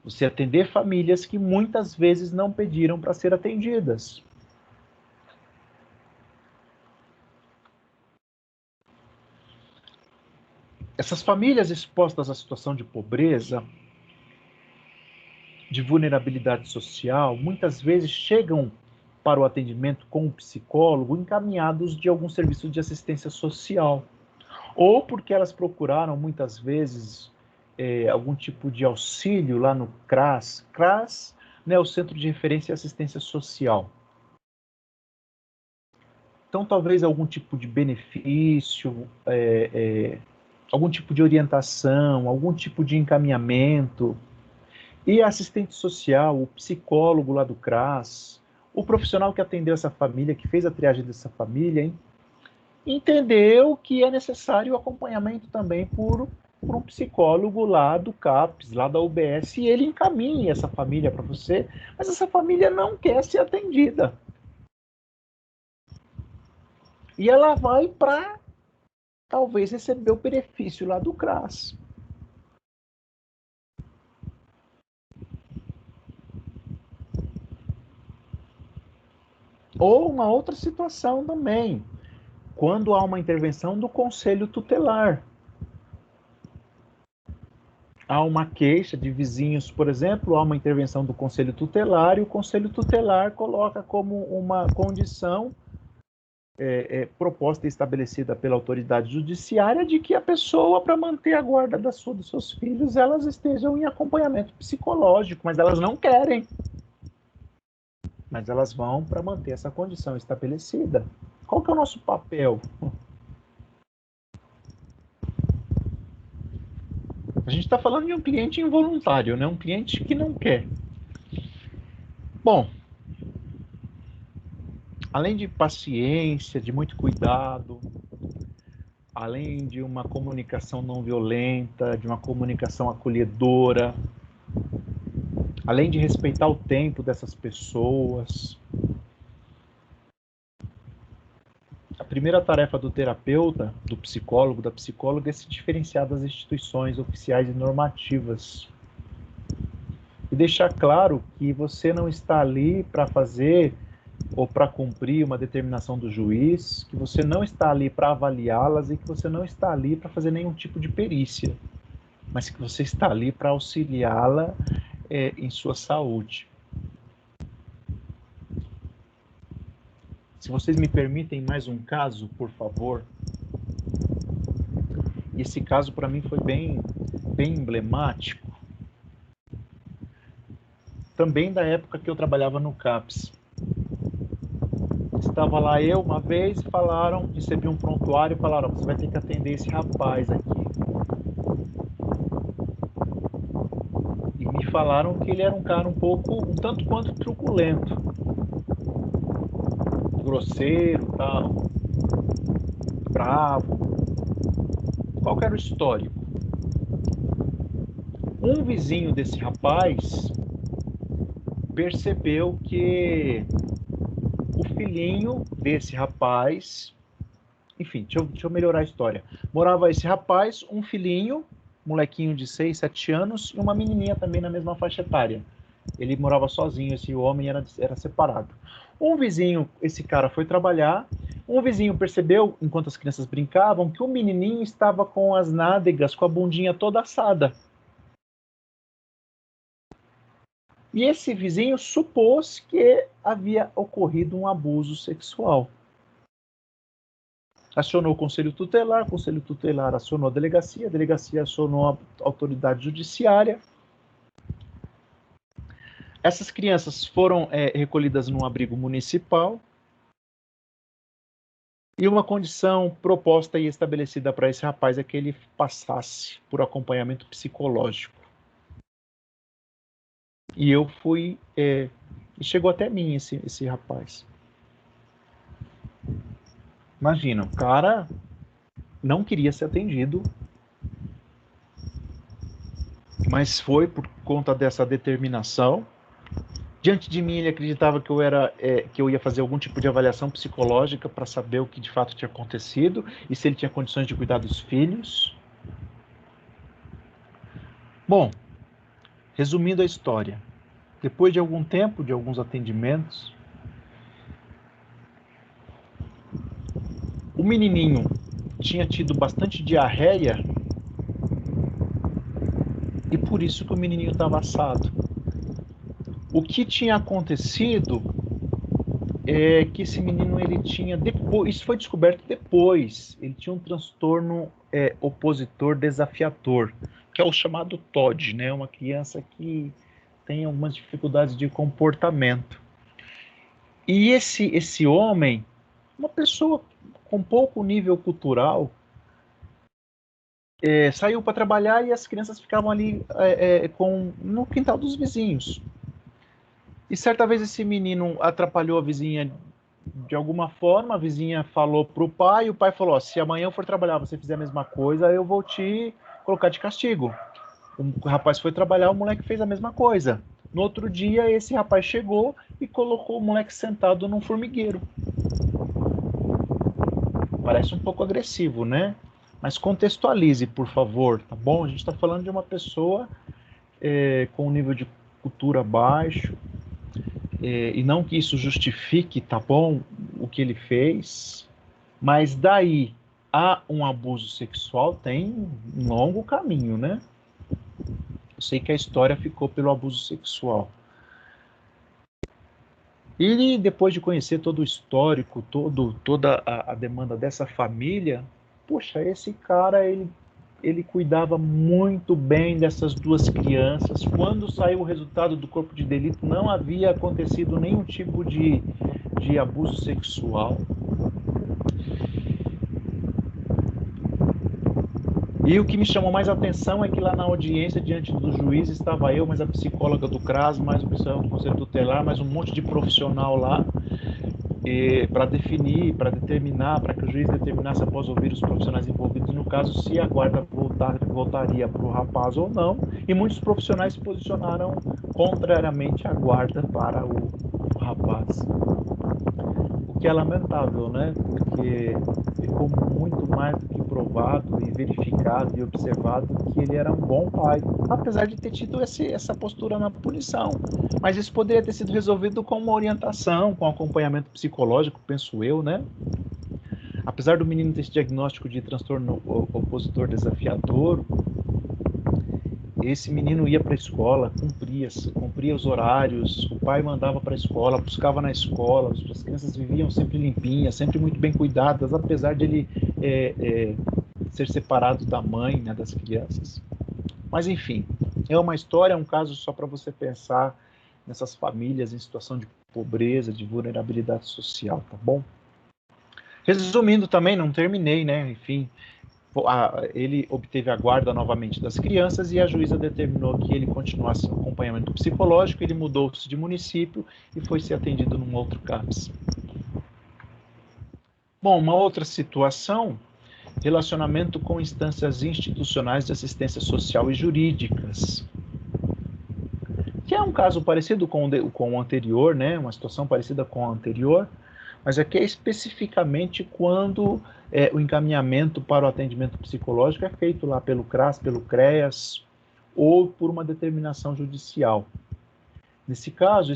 Você atender famílias que muitas vezes não pediram para ser atendidas. Essas famílias expostas à situação de pobreza, de vulnerabilidade social, muitas vezes chegam para o atendimento com um psicólogo encaminhados de algum serviço de assistência social. Ou porque elas procuraram muitas vezes algum tipo de auxílio lá no CRAS. CRAS, né, o Centro de Referência e Assistência Social. Então, talvez algum tipo de benefício, algum tipo de orientação, algum tipo de encaminhamento. E a assistente social, o psicólogo lá do CRAS, o profissional que atendeu essa família, que fez a triagem dessa família, entendeu que é necessário o acompanhamento também por um psicólogo lá do CAPS, lá da UBS, e ele encaminha essa família para você, mas essa família não quer ser atendida. E ela vai para, talvez, receber o benefício lá do CRAS. Ou uma outra situação também, quando há uma intervenção do conselho tutelar. Há uma queixa de vizinhos, por exemplo, há uma intervenção do conselho tutelar e o conselho tutelar coloca como uma condição proposta e estabelecida pela autoridade judiciária de que a pessoa, para manter a guarda dos seus filhos, elas estejam em acompanhamento psicológico, mas elas não querem. Mas elas vão para manter essa condição estabelecida. Qual que é o nosso papel? A gente está falando de um cliente involuntário, né? Um cliente que não quer. Bom, além de paciência, de muito cuidado, além de uma comunicação não violenta, de uma comunicação acolhedora, além de respeitar o tempo dessas pessoas, a primeira tarefa do terapeuta, do psicólogo, da psicóloga é se diferenciar das instituições oficiais e normativas. E deixar claro que você não está ali para fazer ou para cumprir uma determinação do juiz, que você não está ali para avaliá-las e que você não está ali para fazer nenhum tipo de perícia, mas que você está ali para auxiliá-la em sua saúde. Se vocês me permitem mais um caso, por favor. E esse caso para mim foi bem emblemático. Também da época que eu trabalhava no CAPS. Estava lá eu uma vez e recebi um prontuário e falaram, você vai ter que atender esse rapaz aqui. E me falaram que ele era um cara um tanto quanto truculento. Grosseiro, tal. Bravo. Qual que era o histórico? Um vizinho desse rapaz percebeu que o filhinho desse rapaz, enfim, deixa eu melhorar a história. Morava esse rapaz, um filhinho, molequinho de 6, 7 anos, e uma menininha também na mesma faixa etária. Ele morava sozinho, esse homem era separado. Um vizinho, esse cara foi trabalhar, um vizinho percebeu, enquanto as crianças brincavam, que o menininho estava com as nádegas, com a bundinha toda assada. E esse vizinho supôs que havia ocorrido um abuso sexual. Acionou o conselho tutelar acionou a delegacia acionou a autoridade judiciária. Essas crianças foram recolhidas num abrigo municipal. E uma condição proposta e estabelecida para esse rapaz é que ele passasse por acompanhamento psicológico. E eu fui... e chegou até mim esse rapaz. Imagina, o cara não queria ser atendido, mas foi por conta dessa determinação. Diante de mim, ele acreditava que eu ia fazer algum tipo de avaliação psicológica para saber o que de fato tinha acontecido e se ele tinha condições de cuidar dos filhos. Bom, resumindo a história, depois de algum tempo, de alguns atendimentos, o menininho tinha tido bastante diarreia e por isso que o menininho estava assado. O que tinha acontecido é que esse menino, ele tinha, isso foi descoberto depois, ele tinha um transtorno opositor desafiador, que é o chamado TOD, né? Uma criança que tem algumas dificuldades de comportamento. E esse homem, uma pessoa com pouco nível cultural, saiu para trabalhar e as crianças ficavam ali no quintal dos vizinhos. E certa vez esse menino atrapalhou a vizinha de alguma forma, a vizinha falou para o pai falou, se amanhã eu for trabalhar você fizer a mesma coisa, eu vou te colocar de castigo. O rapaz foi trabalhar, o moleque fez a mesma coisa. No outro dia, esse rapaz chegou e colocou o moleque sentado num formigueiro. Parece um pouco agressivo, né? Mas contextualize, por favor, tá bom? A gente está falando de uma pessoa com um nível de cultura baixo, e não que isso justifique, tá bom, o que ele fez, mas daí a um abuso sexual tem um longo caminho, né? Eu sei que a história ficou pelo abuso sexual. E depois de conhecer todo o histórico, toda a demanda dessa família, poxa, esse cara, ele cuidava muito bem dessas duas crianças. Quando saiu o resultado do corpo de delito, não havia acontecido nenhum tipo de abuso sexual. E o que me chamou mais a atenção é que lá na audiência, diante do juiz, estava eu, mais a psicóloga do CRAS, mais o pessoal do Conselho Tutelar, mais um monte de profissional lá, para definir, para determinar, para que o juiz determinasse, após ouvir os profissionais envolvidos no caso, se a guarda voltaria para o rapaz ou não. E muitos profissionais se posicionaram contrariamente à guarda para o rapaz. O que é lamentável, né? Porque ficou muito mais do que provado e verificado e observado que ele era um bom pai, apesar de ter tido essa postura na punição. Mas isso poderia ter sido resolvido com uma orientação, com acompanhamento psicológico, penso eu, né? Apesar do menino ter esse diagnóstico de transtorno opositor desafiador, esse menino ia para a escola, cumpria os horários, o pai mandava para a escola, buscava na escola, as crianças viviam sempre limpinhas, sempre muito bem cuidadas, apesar de ele ser separado da mãe, né, das crianças. Mas enfim, é uma história, é um caso só para você pensar nessas famílias em situação de pobreza, de vulnerabilidade social, tá bom? Resumindo também, não terminei, né, enfim... ele obteve a guarda novamente das crianças e a juíza determinou que ele continuasse o acompanhamento psicológico. Ele mudou-se de município e foi ser atendido num outro CAPS. Bom, uma outra situação, relacionamento com instâncias institucionais de assistência social e jurídicas, que é um caso parecido com o anterior, né? Uma situação parecida com a anterior, mas aqui é especificamente quando o encaminhamento para o atendimento psicológico é feito lá pelo CRAS, pelo CREAS, ou por uma determinação judicial. Nesse caso,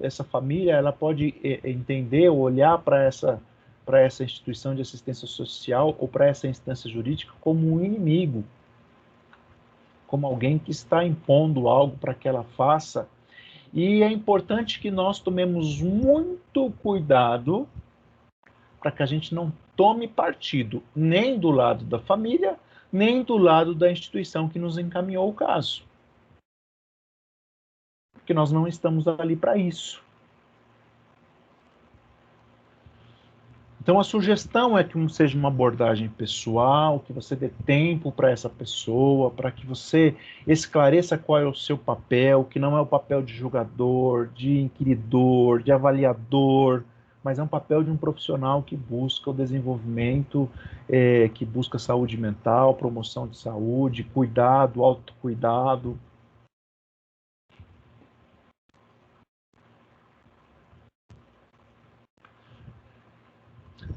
essa família ela pode entender ou olhar para essa instituição de assistência social ou para essa instância jurídica como um inimigo, como alguém que está impondo algo para que ela faça. E é importante que nós tomemos muito cuidado para que a gente não tome partido nem do lado da família, nem do lado da instituição que nos encaminhou o caso. Porque nós não estamos ali para isso. Então, a sugestão é que seja uma abordagem pessoal, que você dê tempo para essa pessoa, para que você esclareça qual é o seu papel, que não é o papel de julgador, de inquiridor, de avaliador, mas é um papel de um profissional que busca o desenvolvimento, que busca saúde mental, promoção de saúde, cuidado, autocuidado.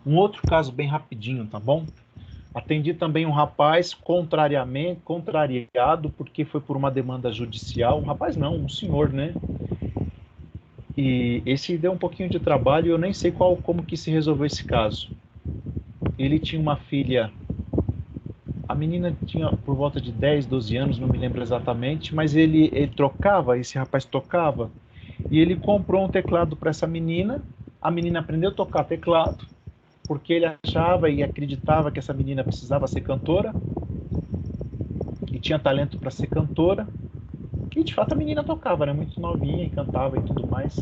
Um outro caso bem rapidinho, tá bom? Atendi também um rapaz contrariado, porque foi por uma demanda judicial. Um rapaz não, um senhor, né? E esse deu um pouquinho de trabalho e eu nem sei como que se resolveu esse caso. Ele tinha uma filha, a menina tinha por volta de 10, 12 anos, não me lembro exatamente, mas ele trocava, esse rapaz tocava, e ele comprou um teclado para essa menina. A menina aprendeu a tocar teclado, porque ele achava e acreditava que essa menina precisava ser cantora, e tinha talento para ser cantora, e de fato a menina tocava, né, muito novinha, e cantava e tudo mais,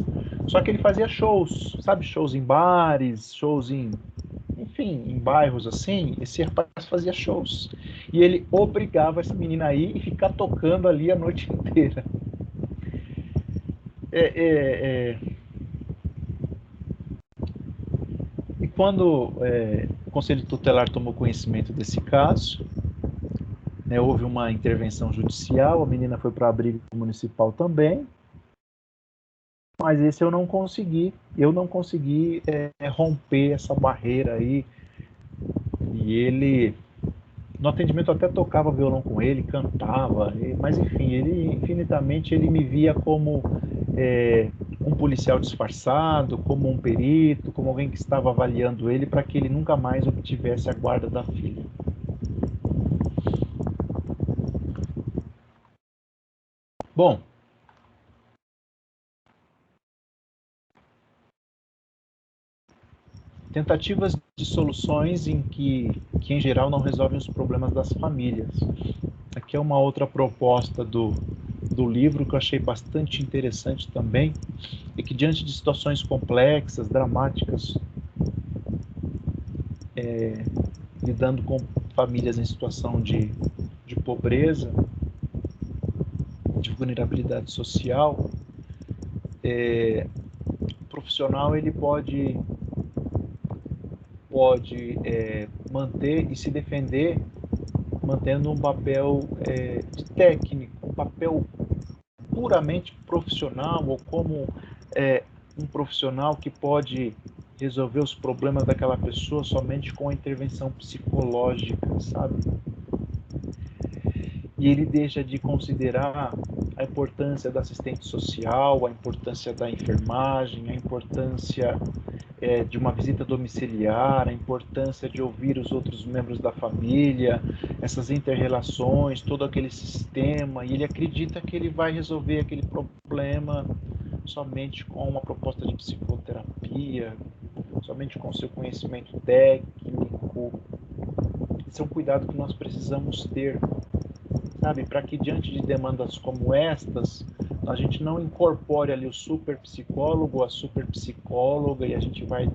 só que ele fazia shows, sabe, shows em bares, shows em bairros assim. Esse rapaz fazia shows, e ele obrigava essa menina a ir e ficar tocando ali a noite inteira. E quando o Conselho Tutelar tomou conhecimento desse caso, né, houve uma intervenção judicial, a menina foi para abrigo municipal também, mas esse eu não consegui romper essa barreira aí, e ele No atendimento eu até tocava violão com ele, cantava, mas enfim, ele infinitamente ele me via como um policial disfarçado, como um perito, como alguém que estava avaliando ele para que ele nunca mais obtivesse a guarda da filha. Bom, tentativas de soluções que em geral não resolvem os problemas das famílias. Aqui é uma outra proposta do livro que eu achei bastante interessante também, é que diante de situações complexas, dramáticas, lidando com famílias em situação de pobreza, de vulnerabilidade social, o profissional ele pode manter e se defender mantendo um papel de técnico, um papel puramente profissional, ou como um profissional que pode resolver os problemas daquela pessoa somente com a intervenção psicológica, sabe? E ele deixa de considerar a importância da assistente social, a importância da enfermagem, a importância de uma visita domiciliar, a importância de ouvir os outros membros da família, essas inter-relações, todo aquele sistema, e ele acredita que ele vai resolver aquele problema somente com uma proposta de psicoterapia, somente com seu conhecimento técnico. Esse é um cuidado que nós precisamos ter, sabe, para que diante de demandas como estas, a gente não incorpore ali o super psicólogo, a super psicóloga, e a gente vai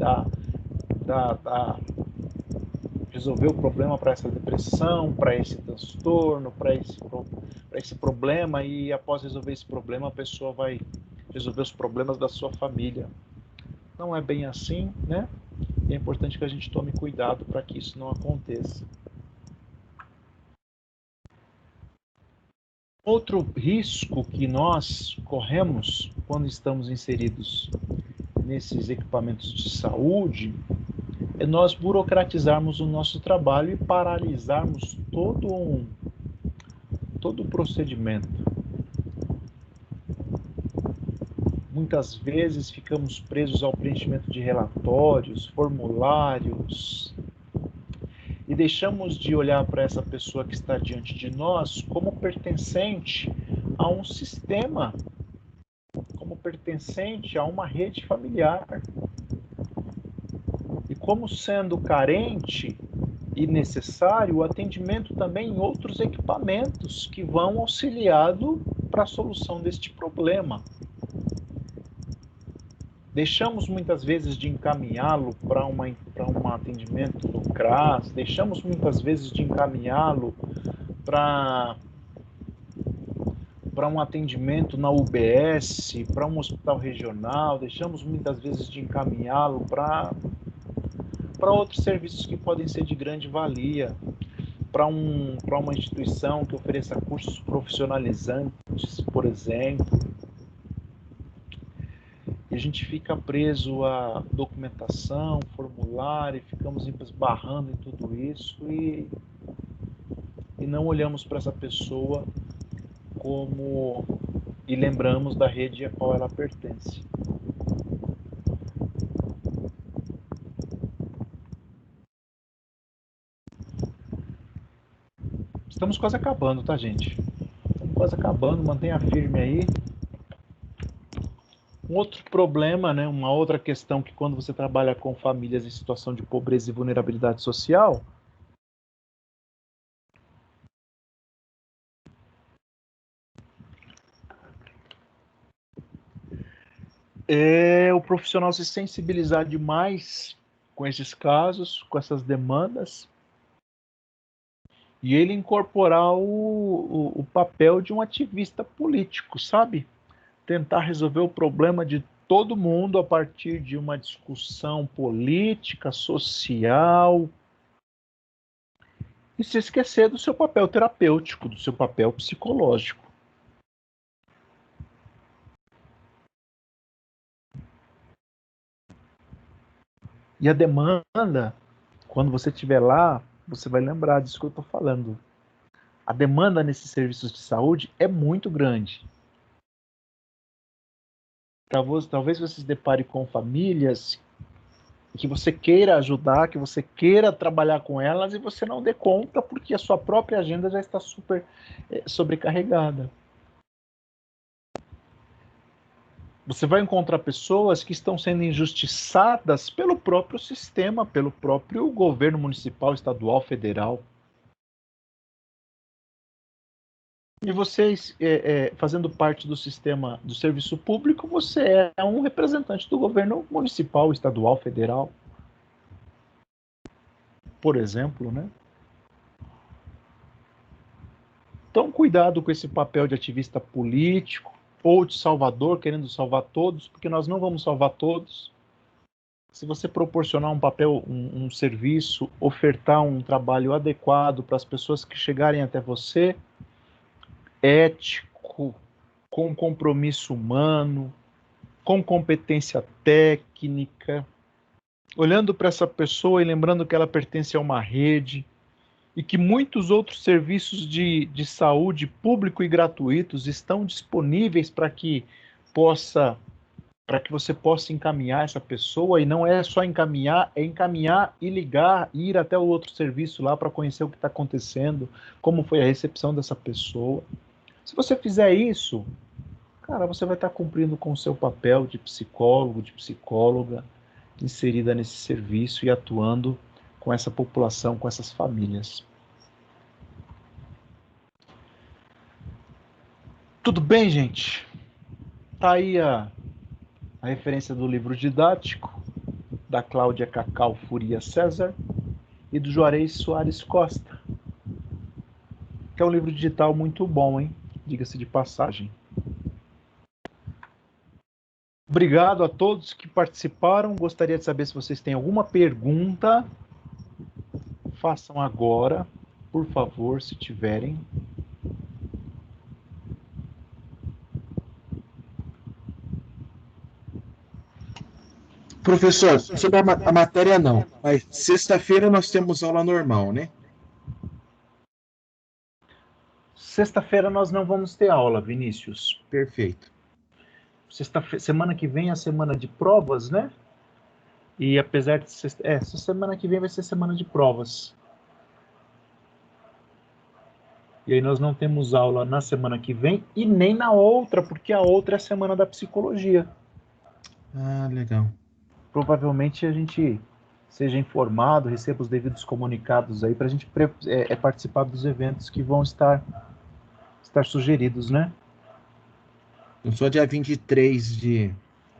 resolver o problema para essa depressão, para esse transtorno, para esse problema, e após resolver esse problema, a pessoa vai resolver os problemas da sua família. Não é bem assim, né? E é importante que a gente tome cuidado para que isso não aconteça. Outro risco que nós corremos quando estamos inseridos nesses equipamentos de saúde é nós burocratizarmos o nosso trabalho e paralisarmos todo o procedimento. Muitas vezes ficamos presos ao preenchimento de relatórios, formulários, e deixamos de olhar para essa pessoa que está diante de nós como pertencente a um sistema, como pertencente a uma rede familiar. E como sendo carente e necessário o atendimento também em outros equipamentos que vão auxiliado para a solução deste problema. Deixamos muitas vezes de encaminhá-lo para um atendimento no CRAS, deixamos muitas vezes de encaminhá-lo para um atendimento na UBS, para um hospital regional, deixamos muitas vezes de encaminhá-lo para outros serviços que podem ser de grande valia, para uma instituição que ofereça cursos profissionalizantes, por exemplo. E a gente fica preso a documentação, formulário, ficamos esbarrando em tudo isso e não olhamos para essa pessoa e lembramos da rede a qual ela pertence. Estamos quase acabando, tá, gente? Estamos quase acabando, mantenha firme aí. Um outro problema, né, uma outra questão que quando você trabalha com famílias em situação de pobreza e vulnerabilidade social, é o profissional se sensibilizar demais com esses casos, com essas demandas, e ele incorporar o papel de um ativista político, sabe? Tentar resolver o problema de todo mundo a partir de uma discussão política, social, e se esquecer do seu papel terapêutico, do seu papel psicológico. E a demanda, quando você estiver lá você vai lembrar disso que eu estou falando. A demanda nesses serviços de saúde é muito grande. Talvez você se depare com famílias que você queira ajudar, que você queira trabalhar com elas e você não dê conta porque a sua própria agenda já está super sobrecarregada. Você vai encontrar pessoas que estão sendo injustiçadas pelo próprio sistema, pelo próprio governo municipal, estadual, federal. E vocês, fazendo parte do sistema do serviço público, você é um representante do governo municipal, estadual, federal. Por exemplo, né? Então, cuidado com esse papel de ativista político ou de salvador, querendo salvar todos, porque nós não vamos salvar todos. Se você proporcionar um papel, um serviço, ofertar um trabalho adequado para as pessoas que chegarem até você, ético, com compromisso humano, com competência técnica, olhando para essa pessoa e lembrando que ela pertence a uma rede e que muitos outros serviços de saúde público e gratuitos estão disponíveis para que você possa encaminhar essa pessoa, e não é só encaminhar, é encaminhar e ligar, e ir até o outro serviço lá para conhecer o que está acontecendo, como foi a recepção dessa pessoa. Se você fizer isso, cara, você vai estar cumprindo com o seu papel de psicólogo, de psicóloga, inserida nesse serviço e atuando com essa população, com essas famílias. Tudo bem, gente? Tá aí a referência do livro didático da Cláudia Cacau Furia César e do Juarez Soares Costa, que é um livro digital muito bom, hein? Diga-se de passagem. Obrigado a todos que participaram. Gostaria de saber se vocês têm alguma pergunta. Façam agora, por favor, se tiverem. Professor, sobre a matéria não, mas sexta-feira nós temos aula normal, né? Sexta-feira nós não vamos ter aula, Vinícius. Perfeito. Semana que vem é a semana de provas, né? E apesar de essa semana que vem vai ser semana de provas. E aí nós não temos aula na semana que vem e nem na outra, porque a outra é a semana da psicologia. Ah, legal. Provavelmente a gente seja informado, receba os devidos comunicados aí para a gente participar dos eventos que vão estar sugeridos, né? Eu sou dia 23 de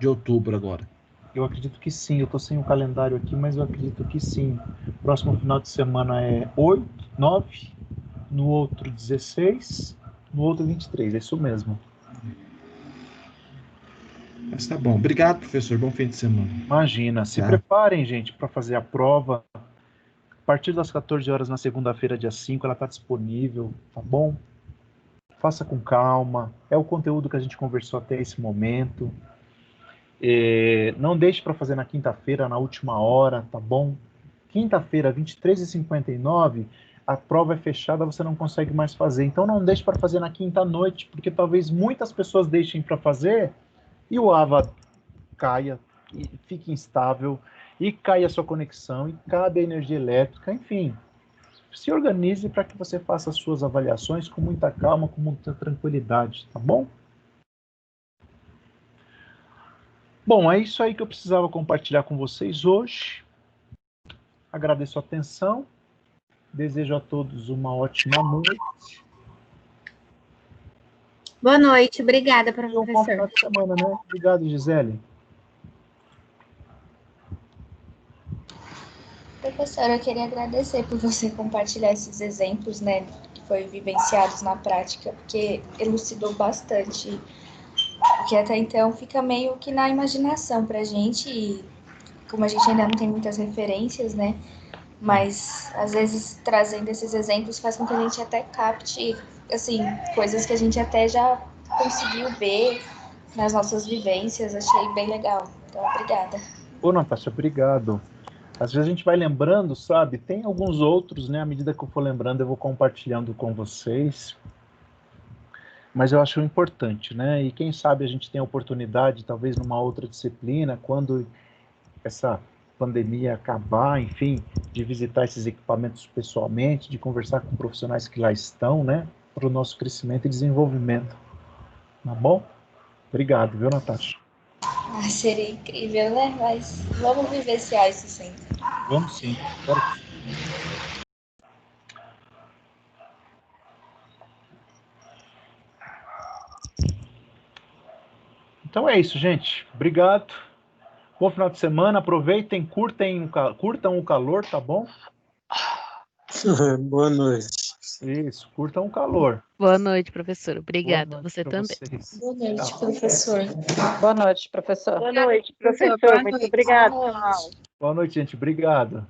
outubro agora. Eu acredito que sim, eu estou sem o calendário aqui, mas eu acredito que sim. Próximo final de semana é 8, 9, no outro 16, no outro 23, é isso mesmo. Mas tá bom. Obrigado, professor. Bom fim de semana. Imagina. Se preparem, gente, para fazer a prova. A partir das 14 horas na segunda-feira, dia 5, ela está disponível, tá bom? Faça com calma. É o conteúdo que a gente conversou até esse momento. Não deixe para fazer na quinta-feira, na última hora, tá bom? Quinta-feira, 23h59, a prova é fechada, você não consegue mais fazer. Então não deixe para fazer na quinta-noite, porque talvez muitas pessoas deixem para fazer e o AVA caia, e fique instável, e caia a sua conexão, e caia a energia elétrica, enfim. Se organize para que você faça as suas avaliações com muita calma, com muita tranquilidade, tá bom? Bom, é isso aí que eu precisava compartilhar com vocês hoje. Agradeço a atenção. Desejo a todos uma ótima noite. Boa noite, obrigada, Um bom final professor. de semana, né? Obrigado, Gisele. Professora, eu queria agradecer por você compartilhar esses exemplos, né, que foi vivenciados na prática, porque elucidou bastante, porque até então fica meio que na imaginação pra gente, e como a gente ainda não tem muitas referências, né, mas às vezes trazendo esses exemplos faz com que a gente até capte, assim, coisas que a gente até já conseguiu ver nas nossas vivências, achei bem legal, então obrigada. Ô, Natasha, obrigado. Às vezes a gente vai lembrando, sabe? Tem alguns outros, né? À medida que eu for lembrando, eu vou compartilhando com vocês. Mas eu acho importante, né? E quem sabe a gente tem a oportunidade, talvez numa outra disciplina, quando essa pandemia acabar, enfim, de visitar esses equipamentos pessoalmente, de conversar com profissionais que lá estão, né? Para o nosso crescimento e desenvolvimento. Tá bom? Obrigado, viu, Natasha? Ah, seria incrível, né? Mas vamos vivenciar isso sempre. Vamos sim. Espero que sim. Então é isso, gente. Obrigado. Bom final de semana. Aproveitem, curtam o calor, tá bom? Boa noite. Isso, curtam o calor. Boa noite, professor. Boa Obrigada. noite Você pra também. vocês. Boa noite, Tchau. professor. Boa noite, professor. Boa noite, Professor, professor. boa Muito noite. obrigado. Boa noite. Boa noite, gente. Obrigado.